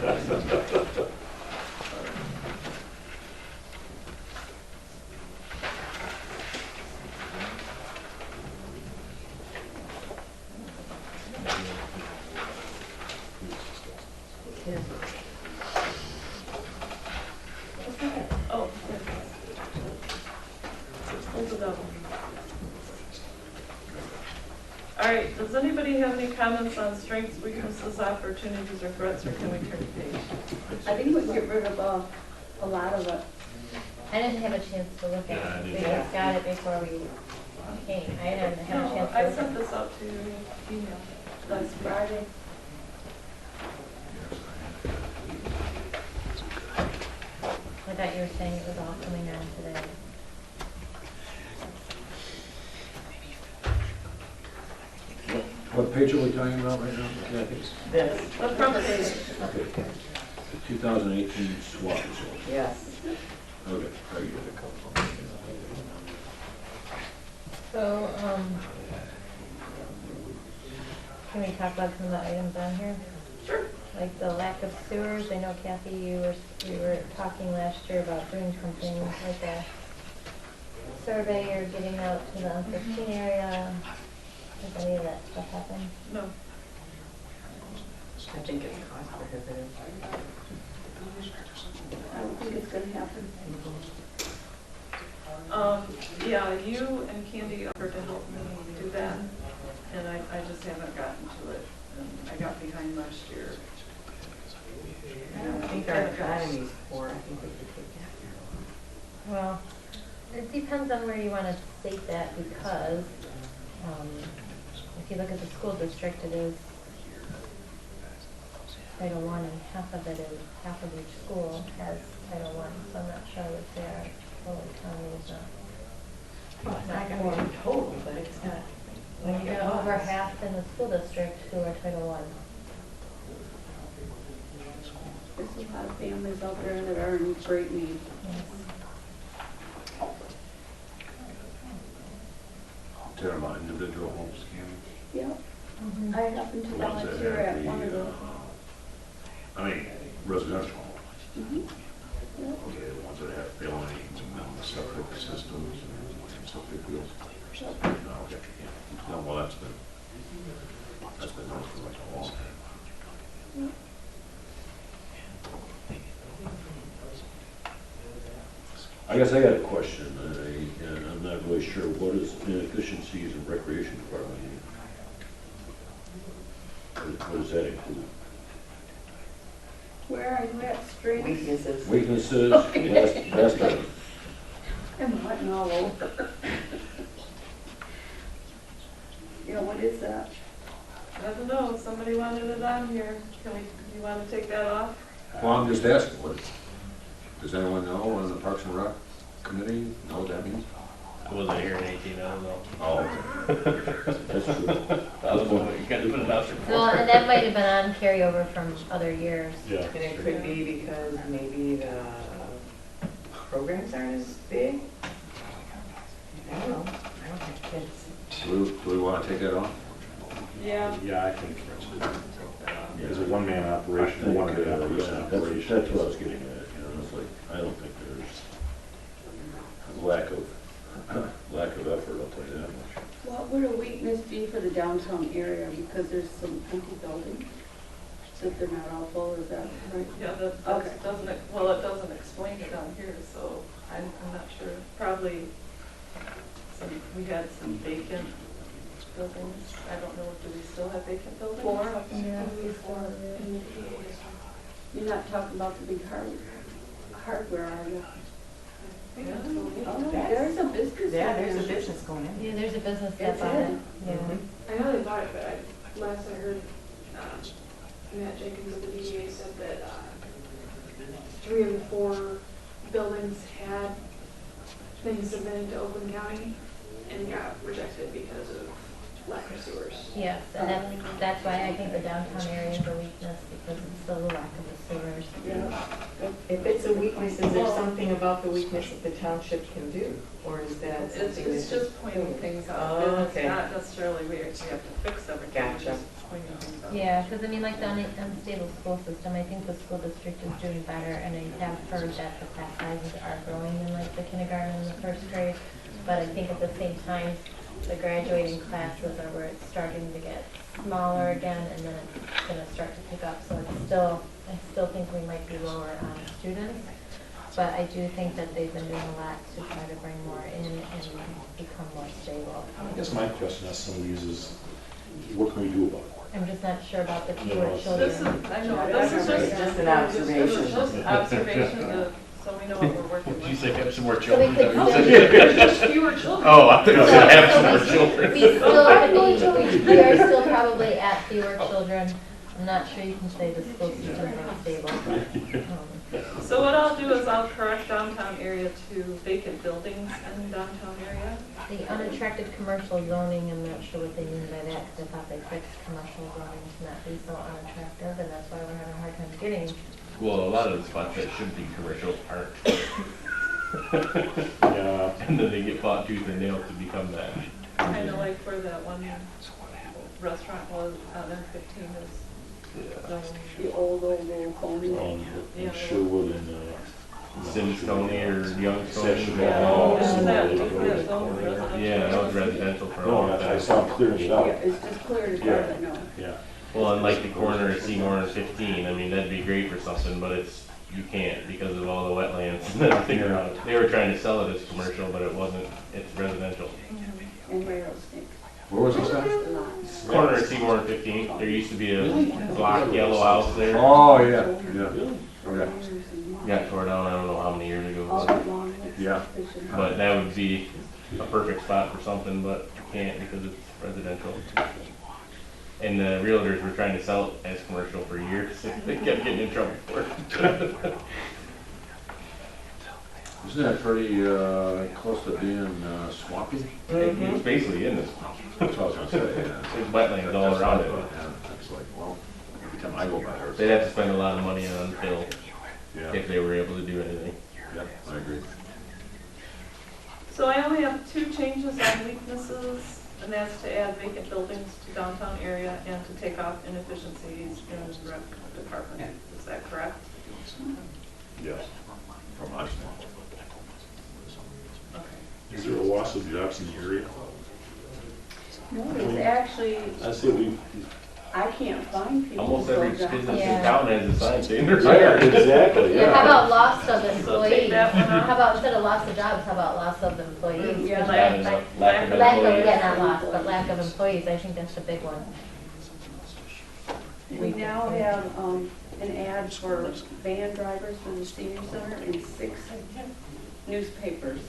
Oh, hold it up. All right, does anybody have any comments on strengths, weaknesses, opportunities, or threats, or can we turn the page? I think we can get rid of a lot of it. I didn't have a chance to look Yeah, I at it. We didn't. just got it before we came. I didn't have a No, chance to I look sent at it. this out to your email. Last Friday. I thought you were saying it was all coming on today. What page are we talking about right now? Kathy? This, The front page. Okay. 2018 SWOT results. yes. Okay, very good. So, can we talk about some of the items on here? Sure. Like the lack of sewers. I know Kathy, you were talking last year about doing something like a survey or getting out to the unforeseen area. Has any of that stuff happened? No. I think it's cost prohibitive. I don't think it's gonna happen. Yeah, you and Candy offered to help me do that, and I just haven't gotten to it. And I got behind last year. I don't think our economy's poor, I think we could take that. Well, it depends on where you want to state that, because if you look at the school district, it is Title I, and half of each school has Title I, so I'm not sure that their whole economy is not. Well, it's not gonna be total, but it's not. When you get over half in the school district who are Title I. There's a lot of families out there that are in great need. Talking about individual homes, Candy? Yep. Mhm. I happen to The ones that volunteer have at one of the, those. I mean, residential homes. Mhm. Yep. Okay, the ones that have failing septic systems and stuff like that. Yep. Oh, okay, yeah. No, well, that's been nice for like a long time. Yep. I guess I got a question, and I'm not really sure, what is inefficiencies in recreation department? What does that include? Where are you at, strengths? Weaknesses. Weaknesses, last item. I'm letting all over. Yeah, what is that? I don't know, somebody wanted it on here. You want to take that off? Well, I'm just asking, what, does anyone know on the Parks and Rec committee know what that means? I wasn't here in 18, I don't know. Oh, that's true. I don't know, you gotta put it out there. Well, and that might have been on carryover from other years. Yeah. And it could be because maybe the programs aren't as big. I don't know, I don't have kids. Do we want to take that off? Yeah. Yeah, I think that's good. as a one-man operation, or one and a half person operation. That's what I was getting at, it's like, I don't think there's lack of effort, I'll tell you that much. What would a weakness be for the downtown area, because there's some empty buildings, that they're not all full, is that right? Yeah, that Okay. doesn't, well, it doesn't explain it down here, so I'm not sure. Probably we had some vacant buildings. I don't know, do we still have vacant buildings? Four? Yeah, we still do. You're not talking about the big hardware, are you? Yeah. Oh, there's a business. Yeah, in there's a there. business going in. Yeah, there's a business It's step on it. in. Yeah. I know they bought it, but last I heard, Matt Jenkins of the DDA said that 3 of the 4 buildings had been submitted to Oakland County and got rejected because of lack of sewers. Yes, and that's why I think the downtown area is a weakness, because it's still the lack of the sewers. Yeah. If it's a weakness, is there something about the weakness that the township can do? Or is that It's something that's just pointing things out. Oh, It's okay. not necessarily we actually have to fix everything. Gotcha. Just pointing things out. Yeah, because I mean, like the unstable school system, I think the school district is doing better, and I have heard that the class sizes are growing in like the kindergarten and the first grade. But I think at the same time, the graduating classes are where it's starting to get smaller again, and then it's gonna start to pick up. So it's still, I still think we might be lower on students. But I do think that they've been doing a lot to try to bring more in and become more stable. I guess my question on some of these is, what can we do about it? I'm just not sure about the fewer No, children. This is, I know, this is It's just an observation. This is just observation so we know what we're working with. Did you say have some more So we children? could Is that what still- you said? There's just fewer children. Oh, I thought you said have some more So children. we still could be, we are still probably at fewer children. I'm not sure you can say the school system is unstable, but, So what I'll do is I'll correct downtown area to vacant buildings in downtown area. the unattractive commercial zoning, I'm not sure what they mean by that, because I thought they fixed commercial zoning to not be so unattractive, and that's why we're having a hard time getting. Well, a lot of the spots that should be commercial aren't. Yeah, And then they get fought tooth and nail to become that. Kind of like where that one restaurant was on M15 is. The old phony. Yeah. Sherwood and, Simstony or Youngstone. Session. Yeah, Oh, isn't that, yeah. isn't that zone residential? Yeah, that was residential for a No, long I time. saw him clearing it Yeah, out. it's just clear as Yeah. day, but no. Yeah. Well, and like the corner of Seymour and 15, I mean, that'd be great for something, but you can't because of all the wetlands and everything around it. They were trying to sell it as commercial, but it wasn't, it's residential. And rattlesnake. Where was this at? Corner of Seymour and 15, there used to be a block yellow house there. Oh, yeah, yeah. Okay. Got tore down, I don't know how many years ago. it All was. that long. Yeah. But that would be a perfect spot for something, but you can't because it's residential. And the realtors were trying to sell it as commercial for years. They kept getting in trouble for it. Isn't that pretty, close to being, swampy? It's basically in this. That's what I was gonna say, yeah. There's wetlands all around it. Yeah, it's like, well, every time I go by there. They'd have to spend a lot of money on fill Yeah, if they were able to do anything. yeah, I agree. So I only have 2 changes on weaknesses, and that's to add vacant buildings to downtown area and to take off inefficiencies in the rec department. Is that correct? Yes. From my standpoint. Okay. is there a loss of jobs in the area? No, it's actually, I say we. I can't find people. Almost who every go down. business in Yeah. town has a sign saying they're Yeah, hiring. exactly, Yeah, how about loss of So take employees? that one out. How about instead of loss of jobs, how about loss of employees? Yeah, Lack of Lack of, employees. yeah, not loss, but lack of employees, I think that's the big one. We now have, an ad for van drivers for the senior center in 6 newspapers.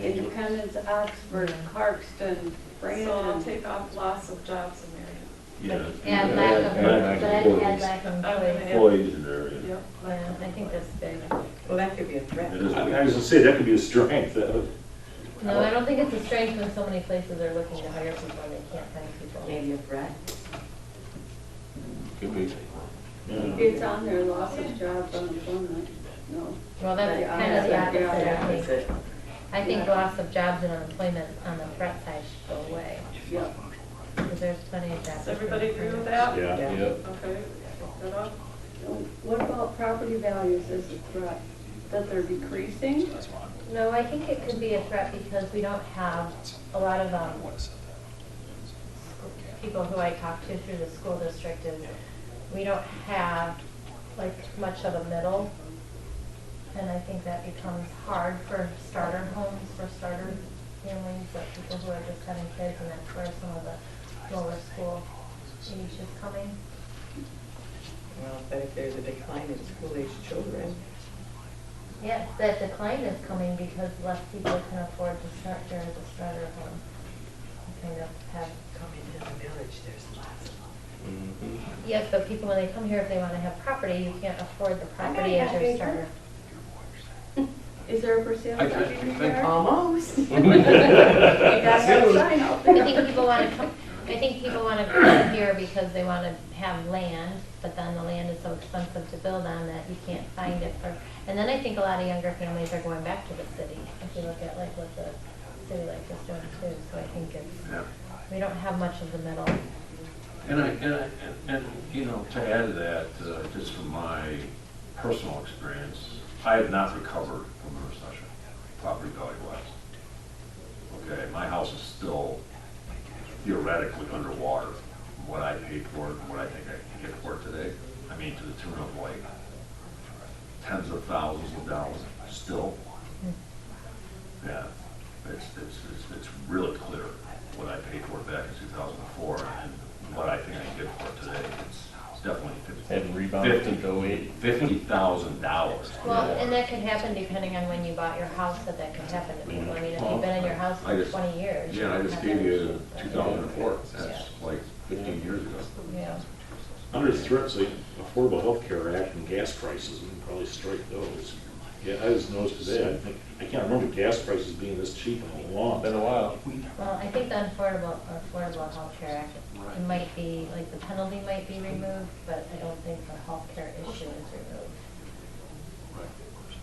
Independence, Oxford, Clarkston, So I'll Brandon. take off loss of jobs in area. Yeah. And lack of, Lack but of I'd add employees. lack of I'm gonna employees. add- Employees in there, yeah. Yep. Yeah, I think that's big. Well, that could be a threat. It is. I was gonna say, that could be a strength. No, I don't think it's a strength when so many places are looking to hire people and they can't find people. Maybe a threat. Could be. It's on there, loss of jobs, unemployment, no. Well, that's Yeah, kind of the yeah, opposite, I That's think. it. I think loss of jobs and unemployment on the threat side should go away. Yeah. The because there's plenty of that. Does everybody agree with that? Yeah. Yep. Okay, good up. What about property values as a threat? That they're decreasing? No, I think it could be a threat because we don't have a lot of, people who I talk to through the school district is, we don't have like much of a middle. And I think that becomes hard for starter homes, for starter families, like people who are just having kids, and that's where some of the lower school age is coming. Well, but if there's a decline in school-aged children, Yes, that decline is coming because less people can afford to start there as a starter home. We kind of have. coming to the village, there's lots of them. Mhm. Yes, but people, when they come here, if they want to have property, you can't afford the property as your starter. Is there a for sale I sign in think- your yard? Almost. You gotta have a sign out there. I think people want to come, I think people want to come here because they want to have land, but then the land is so expensive to build on that you can't find it for, and then I think a lot of younger families are going back to the city, if you look at like what the city life is doing too, so I think it's, Yeah. we don't have much of the middle. And you know, to add to that, just from my personal experience, I have not recovered from the recession, property value wise. Okay, my house is still theoretically underwater from what I paid for it and what I think I can get for it today. I mean, to the tune of like tens of thousands of dollars still. Yeah, it's really clear what I paid for it back in 2004 and what I think I can get for it today. It's definitely Hadn't rebounded since '08. $50,000. Well, and that could happen depending on when you bought your house, that could happen to people. I mean, if you've been in your house I for just- 20 years. Yeah, I you just have gave that you issue. 2004. That's like 15 years ago. Yeah. Under threats, the Affordable Health Care Act and gas prices, we can probably strike those. Yeah, I just noticed today, I can't remember gas prices being this cheap in a long Been a time. while. Well, I think the Affordable Health Care Act, it might be, like, the penalty might be removed, but I don't think the health care issue is removed.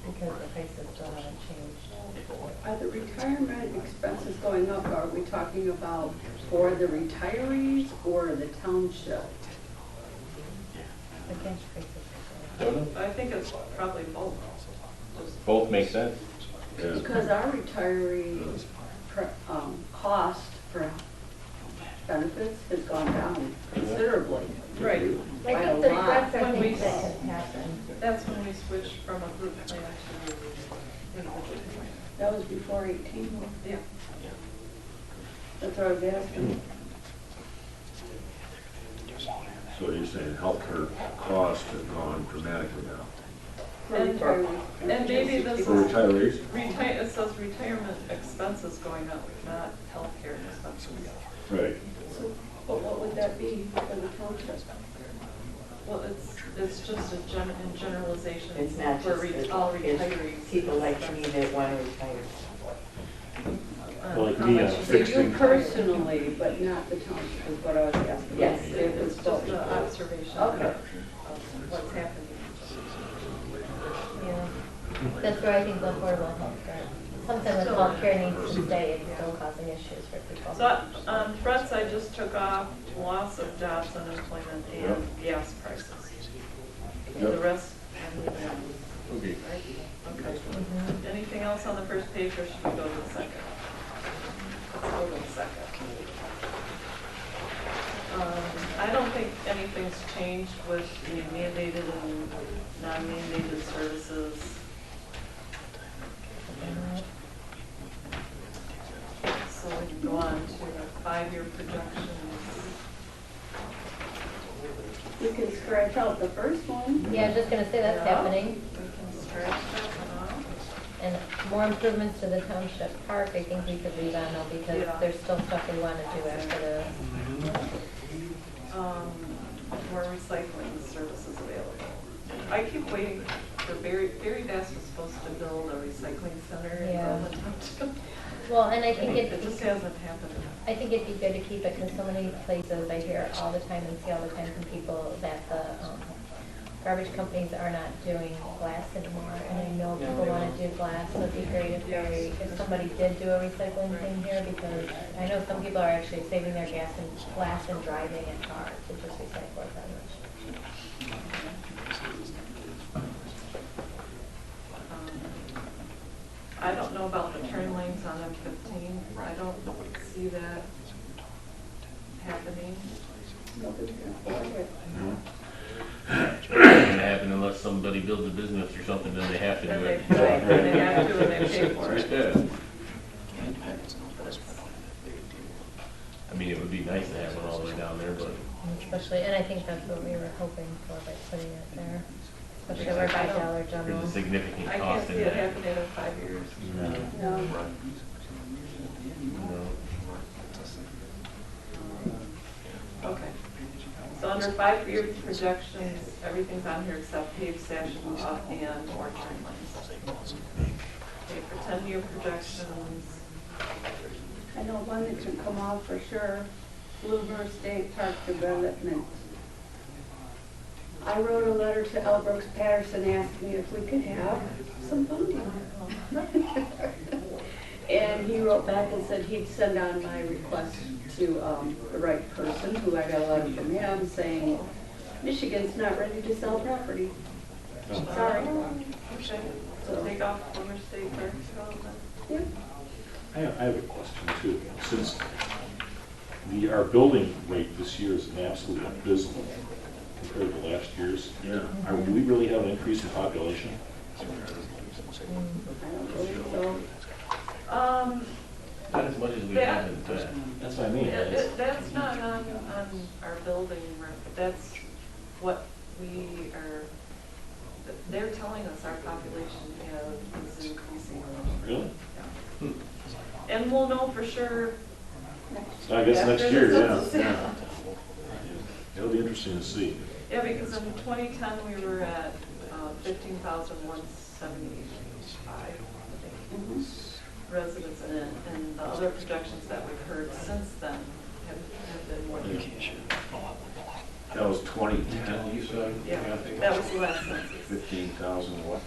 Because the prices still haven't changed. Are the retirement expenses going up? Are we talking about for the retirees or the township? The gas prices are Don't know. I think it's probably both. Just- Both make sense. Yeah. Because our retiree cost for benefits has gone down considerably. Right, going. By I a think the lot. threats are When we things that s- could happen. that's when we switched from a group plan to individual plan. That was before 18. Yeah. That's what I was asking. So you're saying healthcare costs have gone dramatically down? For And- retirees. and maybe this is- For retirees? It says retirement expenses going up, not healthcare expenses. Right. So, but what would that be for the township? Well, it's just in generalization. It's not for just, all it's retirees. people like me that want to retire. Like How me, much on is So fixed it? you income. personally, but not the township, is what I was asking. Yes. It's just an observation of Okay. what's happening. Yeah. That's where I think the Affordable Health Care, something with healthcare needs to stay, it's still causing issues for people. So on threats, I just took off loss of jobs, unemployment, and gas prices. Yep. The rest, I'm leaving out. Okay. Right? Okay. Mhm. Anything else on the first page, or should we go to the second? Let's go to the second. I don't think anything's changed with the mandated and non-mandated services. So we can go on to the 5-year projections. We can scratch out the first one. Yeah, I was just gonna say that's Yeah. happening. We can scratch that one off. And more improvements to the township park, I think we could leave on though, because Yeah. there's still stuff we wanna do after this. More recycling services available. I keep waiting for Barry Bass was supposed to build a recycling center in Yeah. Groveland Township. Well, and I think It just hasn't happened. I think it'd be good to keep it, because so many places I hear all the time and see all the time from people that the garbage companies are not doing glass anymore, and I know people want to do glass, so it'd be great if somebody did do a recycling thing here, because I know some people are actually saving their gas and glass and driving in cars to just recycle it that much. I don't know about the turn lanes on M15. I don't see that happening. Nobody's gonna afford it. It's not gonna happen unless somebody builds a business or something, then they have to Then do they, it. right, then they have to and they pay for it. Yeah. I mean, it would be nice to have one all the way down there, but Especially, and I think that's what we were hoping for by putting it there, especially over by Dollar General. there's a significant I can't cost see in it that. happening in 5 years. No. No. Okay. So under 5-year projections, everything's on here except paved section and or turn lanes. Okay, for 10-year projections, I know one that should come off for sure, Bluebird State Park Development. I wrote a letter to L. Brooks Patterson asking if we could have some funding. And he wrote back and said he'd send on my request to the right person, who I got a letter from him saying, Michigan's not ready to sell property. Sorry. okay, so take off Plymouth State Park Development. Yeah. I have a question too. Since our building rate this year is an absolute abysmal compared to last year's, Yeah. do we really have an increase in population? I don't believe so. Not as much as we Yeah. have in the past. That's what I mean. It's- That's not on our building, that's what we are, they're telling us our population is increasing. Really? Yeah. And we'll know for sure. So I guess after next the year, yeah. census. Yeah. It'll be interesting to see. Yeah, because in 2010, we were at 15,175, I think, residents in it. And the other projections that we've heard since then have been more than. That was 2010, you said? Yeah, that was the last census. 15,000 what?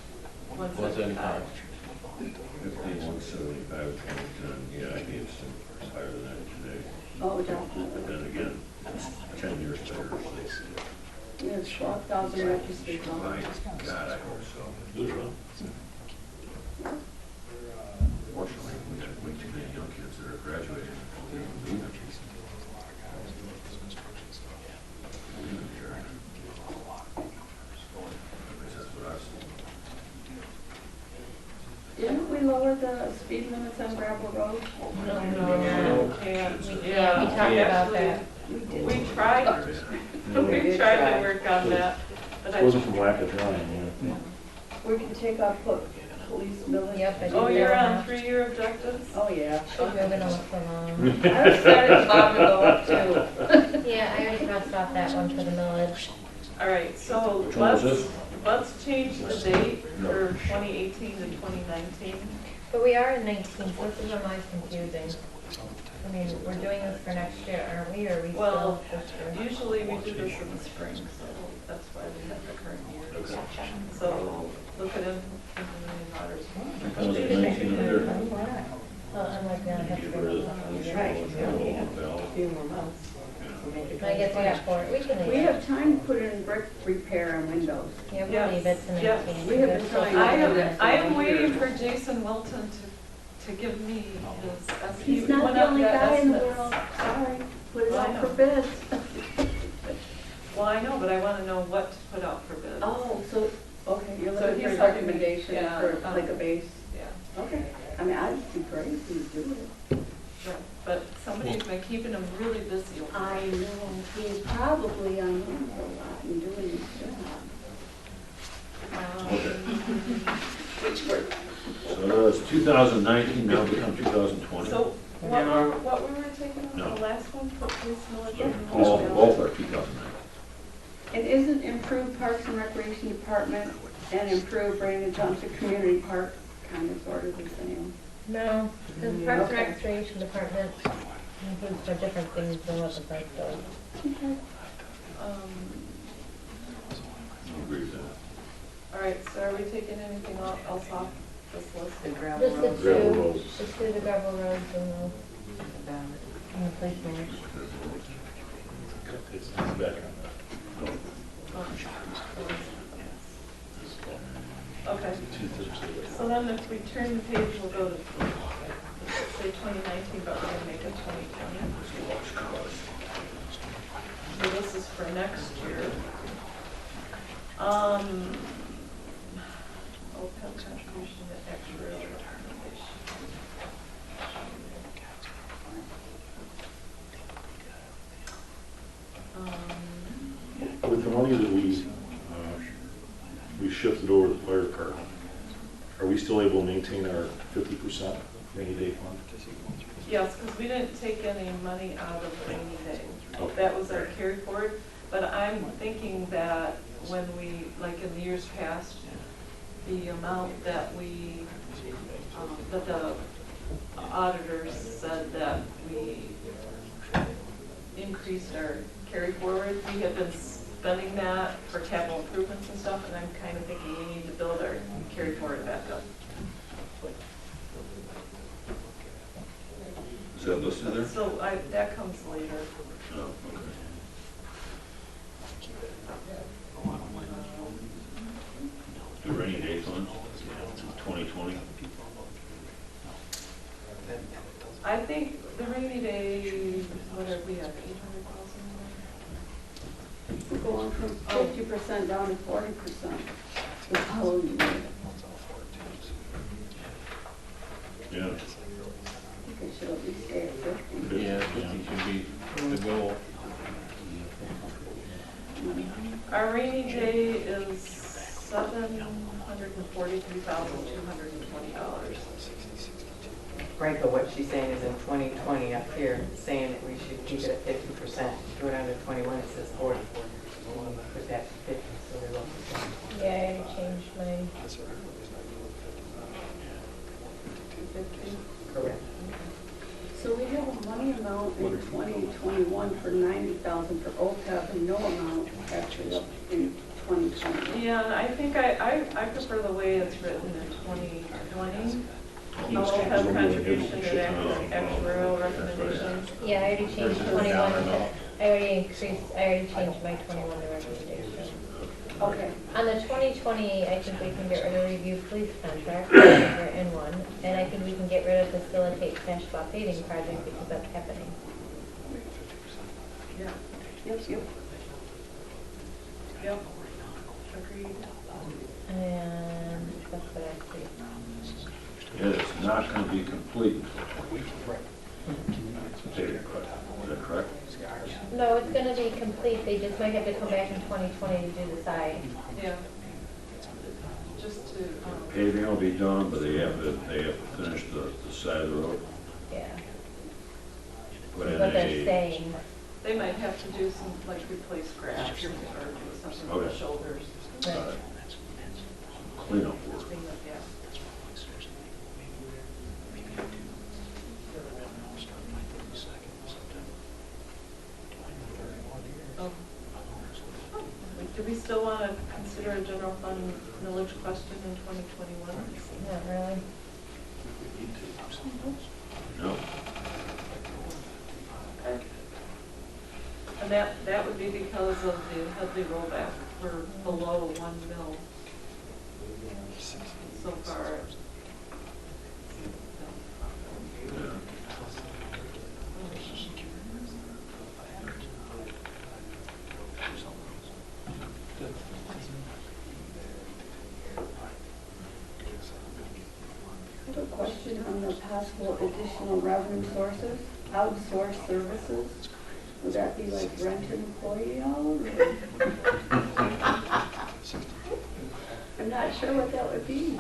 175. 15,175, 2010, yeah, I think it's higher than that today. Oh, But definitely. then again, 10 years later. We have 12,000 registered My voters. God, I hope so. Good, huh? Fortunately, we have way too many young kids that are graduating. Leaving here. At least that's what I've seen. Didn't we lower the speed limits on gravel roads? No, can't. Yeah, We talked about actually, that. We tried, we tried to work on that, but It wasn't from lack of trying, yeah. We can take off police building. Yep, I did Oh, you're that on one. 3-year objectives? Oh, yeah. She's moving along so long. I was starting to Bob to go up too. Yeah, I already crossed off that one for the millage. All right, so Which one was this? let's change the date for 2018 to 2019. But we are in 19, so this is always confusing. I mean, we're doing this for next year, aren't we, or are we Well, still this year? usually we do this in the spring, so that's why we have the current year. So look at it in the million dollars. 2019 up there. Oh, I'm like, now I have to Get go. rid of to- A few more months. to make it I guess we got 4, we can leave We it. have time to put in brick repair and windows. Yeah, we'll Yes, leave it to yes. 19. We have been There's trying still I to do am, that. I am waiting for Jason Wilton to give me his estimate. He's not the only guy in the world. Sorry, put it Well, I out for know. bids. Well, I know, but I want to know what to put out for bids. Oh, so, okay, you're So looking for he's a helping me, recommendation yeah, for like a base? Yeah, Okay. I mean, I'd be great if you do it. yeah, but somebody's been keeping him really busy. over I there. know, he's probably on home a lot and doing his job. Which work? So it's 2019, now become 2020. So what we were taking on No. the last one, put police millage So and both are 2019. It isn't improved Parks and Recreation Department and improved Brandon Township Community Park, kind of sort of the same. No, the Parks and Okay. Recreation Department includes for different things than what the bus does. I agree with that. All right, so are we taking anything else off this The gravel Just the roads. Gravel two, roads. just do the gravel roads and the police manage. It's back on that. Okay, so then if we turn the page, we'll go to, say 2019, but we're gonna make it 2020. So this is for next year. OPEB contribution to actuarial recommendation. With the money that we shifted over to the fire department, are we still able to maintain our 50% rainy day fund? Yes, because we didn't take any money out of rainy day. Okay. That was our carry forward. But I'm thinking that when we, like in the years past, the amount that we, that the auditors said that we increased our carry forward, we had been spending that for capital improvements and stuff, and I'm kind of thinking we need to build our carry forward back up. Is that listed there? So that comes later. Oh, okay. The rainy day fund, 2020. I think the rainy day, whatever we have, 800,000? We're going from 50% down to 40% the following year. Yeah. I think it should at least stay at 50. Yeah, 50 should be the goal. Our rainy day is $743,220. Right, but what she's saying is in 2020 up here, saying that we should keep it at 50%. Do it under 21, it says 40. Put that to 50, so they're both the same. Yeah, I already changed mine. 50. Correct. So we have a money amount in 2021 for 90,000 for OPEB and no amount actually up in 2020. Yeah, and I think I prefer the way it's written in 2020. No OPEB contribution to actuarial recommendations. Yeah, I already changed Versus 21 down to, and up. I already changed my 21 to recommendation. Okay. On the 2020, I think we can get rid of review police contract, we're in one, and I think we can get rid of facilitate cash spot paving project because that's happening. Yeah, Yep, yep. yep, agreed. And that's what I see. Yeah, it's not going to be complete. Is that correct? No, it's gonna be complete, they just might have to come back in 2020 to do the side. Yeah. Just to, Paving will be done, but they have to finish the side of the road. Yeah. Put That's in what they're a, saying. they might have to do some, like replace grass or do something with the Okay. shoulders. uh, cleanup work. Things like that. Oh. Do we still want to consider a general fund millage question in 2021? Not really. No. Okay. And that would be because of the Headley rollback. We're below 1 mil so far. Yeah. I have a question on the possible additional revenue sources, outsourced services. Would that be like rent an employee out? or- I'm not sure what that would be.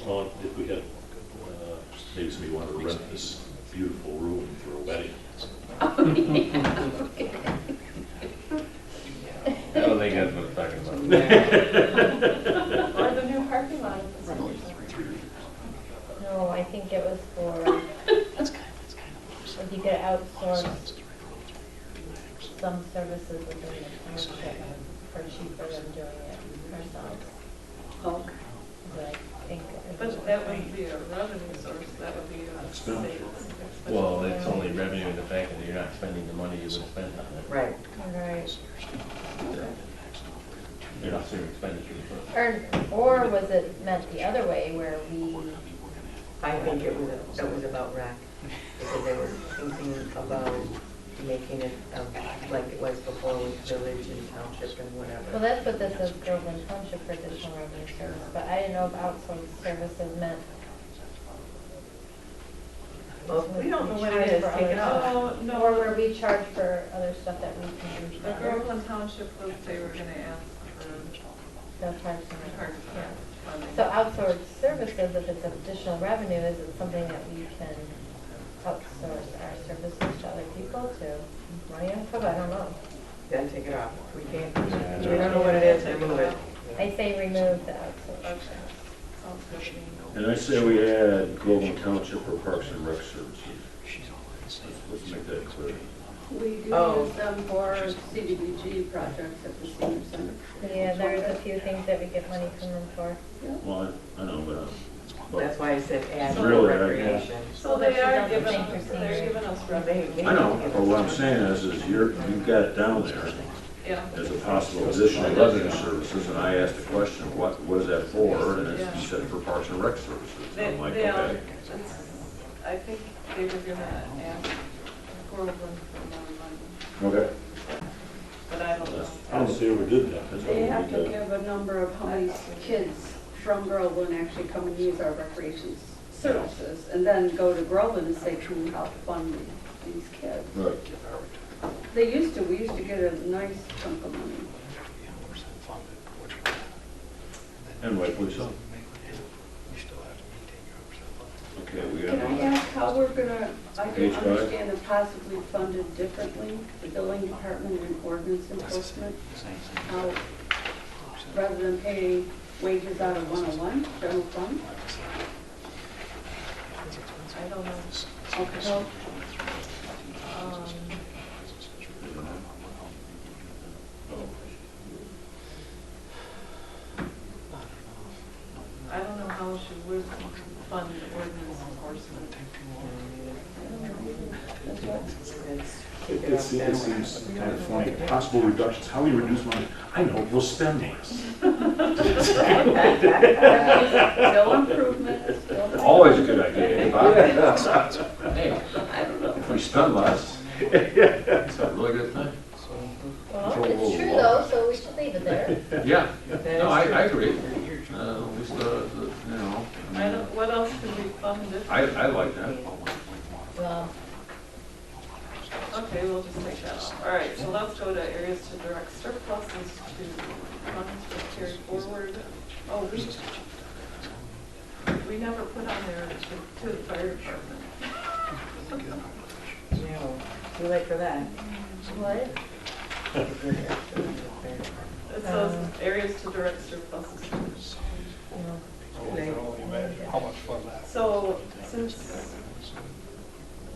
Well, if we had, maybe somebody wanted to rent this beautiful room for a wedding. I don't think that's what I'm talking about. Or the new parking lot at the center. No, I think it was for, if you could outsource some services within the township for cheaper than doing it ourselves. Okay. that wouldn't be a revenue source, that would be a Expense. sales. Well, it's only revenue in the fact that you're not spending the money you would spend on it. Right. Right. You're not seeing expenditures. Or was it meant the other way where we, I think it was about rec, because they were thinking about making it like it was before with village and township and well, whatever. that's what this is, Groveland Township for additional revenue service, but I didn't know if outsourced services meant. Well, if we don't know what it is, take it off. Oh, no, Or where we charge for other stuff that we can do the better. Groveland Township was, they were gonna ask for They'll charge some. hard Yeah. funding. So outsourced services, if it's additional revenue, is it something that we can outsource our services to other people to money on top? I don't know. Then take it off. We can't, Yeah. we don't know what it is, remove it. I say remove the outsourced. Okay, sounds good to me. And I say we add Global Township for Parks and Rec Services. Let's make that clear. We do Oh. use them for CDBG projects at the senior center. Yeah, there's a few things that we get money from them for. Well, I know, but That's why I said add Really, recreation. So they are But she giving doesn't us, think for they're seniors. giving us revenue. I know, but what I'm saying is you've got it down there Yeah. as a possible additional revenue services, and I asked a question, what is that for? And you said for Parks and Rec Services. And I'm like, okay. I think they were gonna ask Groveland for more money, Okay. but I don't know. I don't see ever did that. That's They what have we to did. give a number of how many kids from Groveland actually come and use our recreation services, and then go to Groveland and say, can you help fund these kids? Right. We used to get a nice chunk of money. And rightfully so. Okay, we Can I have, ask how we're gonna, I Page can five. understand it possibly funded differently, the building department and ordinance enforcement? How, rather than paying wages out of 101, general fund? I don't know. Okay. Um, I don't know how she would fund ordinance enforcement. It seems kind of funny. Possible reductions, how we reduce money? I know, we'll spend less. Still improvement, still. always a good idea, Bob. Hey, I don't know. If we spend less, it's a really good thing. Well, it's true though, so we should leave it there. Yeah, no, I agree. At least, you know, I don't, what else could we fund if? I like that. Well, Okay, we'll just take that off. All right, so let's go to areas to direct surpluses to funds to carry forward. Oh, we never put on there to the fire department. No, too late for that. what? It says areas to direct surpluses. So since,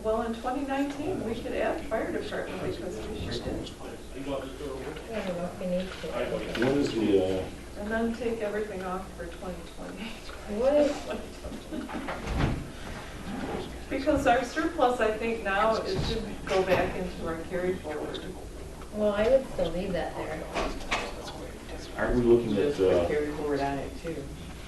well, in 2019, we could add fire department because we sure did. I don't know if we need to. What is the, And then take everything off for 2020. What? Because our surplus, I think now, it should go back into our carry forward. Well, I would still leave that there. aren't we looking at, Just put carry forward on it too.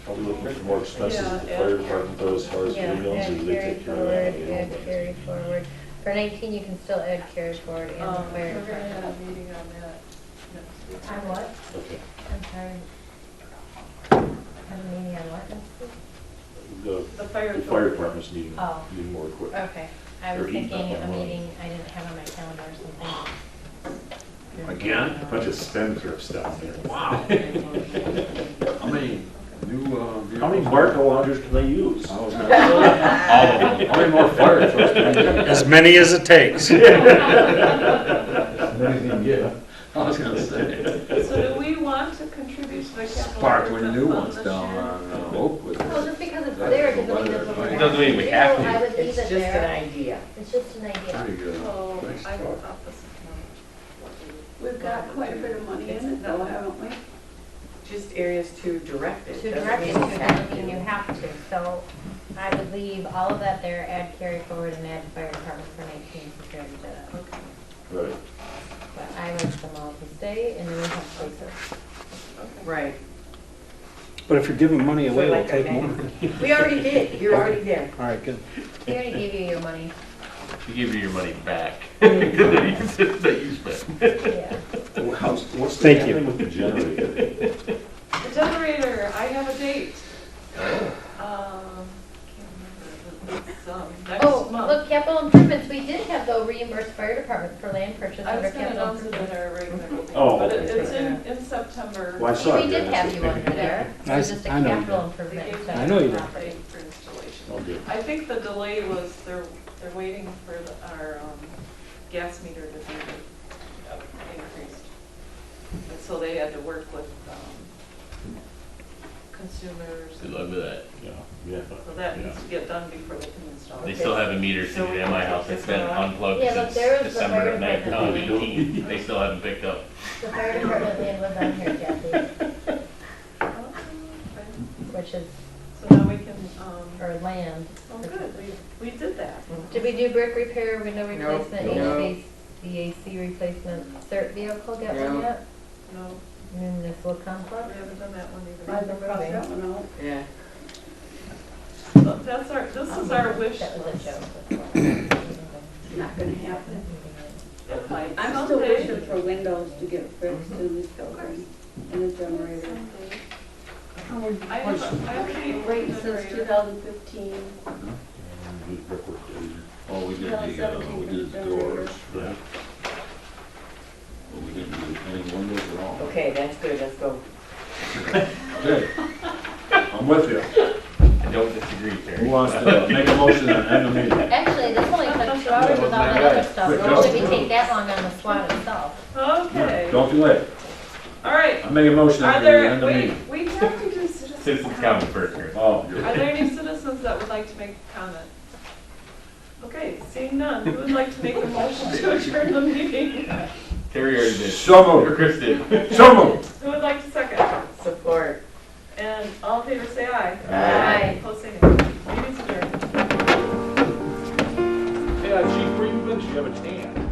are we looking for more expenses Yeah, that the fire department does as far as Yeah, vehicles? add Or do they carry take care of forward, that? add carry forward. For 19, you can still add carry forward and the fire We're gonna have department. a meeting on that next week. On what? Okay. I'm sorry. Have a meeting on what next week? The fire The fire department's needing, Oh. needing more equipment. Okay, I was Or eat thinking up a on money. meeting I didn't have on my calendar or something. Again? A bunch of spendthrifts down there. Wow. How many new, How many Barco loungers can they use? All of them. How many more fire trucks do we need? As many as it takes. I was gonna say. So do we want to contribute to the capital? Parked with improvement new fund ones this down year? on Oakwood. Well, just because it's there doesn't mean that's what we're It doesn't mean we gonna have do. to. I would leave It's it just an there. idea. It's just an idea. Pretty good. Oh, Nice I truck. thought this We've got quite a bit of money in it though, haven't we? just areas to direct it. To doesn't direct it mean to you have anything you have to, so I would leave all of that there, add carry forward and add fire department for 19 security to that. Okay. Right. But I like them all to stay, and then we have places. Right. But if you're giving money away, So we'll like take a more. bank. We already did, you're already there. All right, good. We already gave you your money. She gave you your money back that you spent. Yeah. What's the Thank you. happening with the generator? The generator, I have a date. Can't remember. It's, next Oh, month. look, capital improvements, we did have though reimbursed fire department for land purchase I under was gonna capital announce it in improvement. our regular meeting, Oh, but okay. it's in September. Well, I See, saw we it, did yeah, have you under there. It was just a I know you capital did. improvement. They gave instead me I know you of did. property. date for installation. Okay. I think the delay was they're waiting for our gas meter to be increased. And so they had to work with consumers. Good luck with that. Yeah. So that needs to get done before they can install They it. still have a meter So sitting at my house that's been unplugged Yeah, look, since there was the December fire of department. 1918. They still haven't picked up. The fire department land was on here, Kathy, Oh, okay. which is, So now we can, or land. oh, good, we did that. Did we do brick repair, window No, replacement, no. HVAC replacement, cert vehicle get No. one yet? No, Municipal we complex? haven't done that one I either. just crossed that one out. Yeah. So that's our, this is our wish That was a list. joke. Not gonna happen. It might I'm still someday. wishing for windows to get fixed in this building and a generator. Someday. I have a date Wait since generator. 2015. Oh, we did we did the doors. Yeah. But we didn't do any windows at all. Okay, that's good, let's go. Okay. I'm with you. I don't disagree, Terry. Who wants to make a motion and end the meeting? Actually, this only took 2 hours with all that other stuff. It won't even take that long on the SWAT itself. Okay, Don't be late. all right. I'm making a motion Are and we there, end the meeting. we have to do citizens' Citizens comment comments. first, Terry. Oh, Are there any citizens that would like to make a comment? Okay, seeing none, who would like to make a motion to adjourn the meeting? Terry already did. So moved. Or Chris did. So moved. Who would like to second? Support. And all in favor, say aye. Aye. Opposed, say no. Meeting's adjourned. Yeah, Chief, where you been? You have a tan.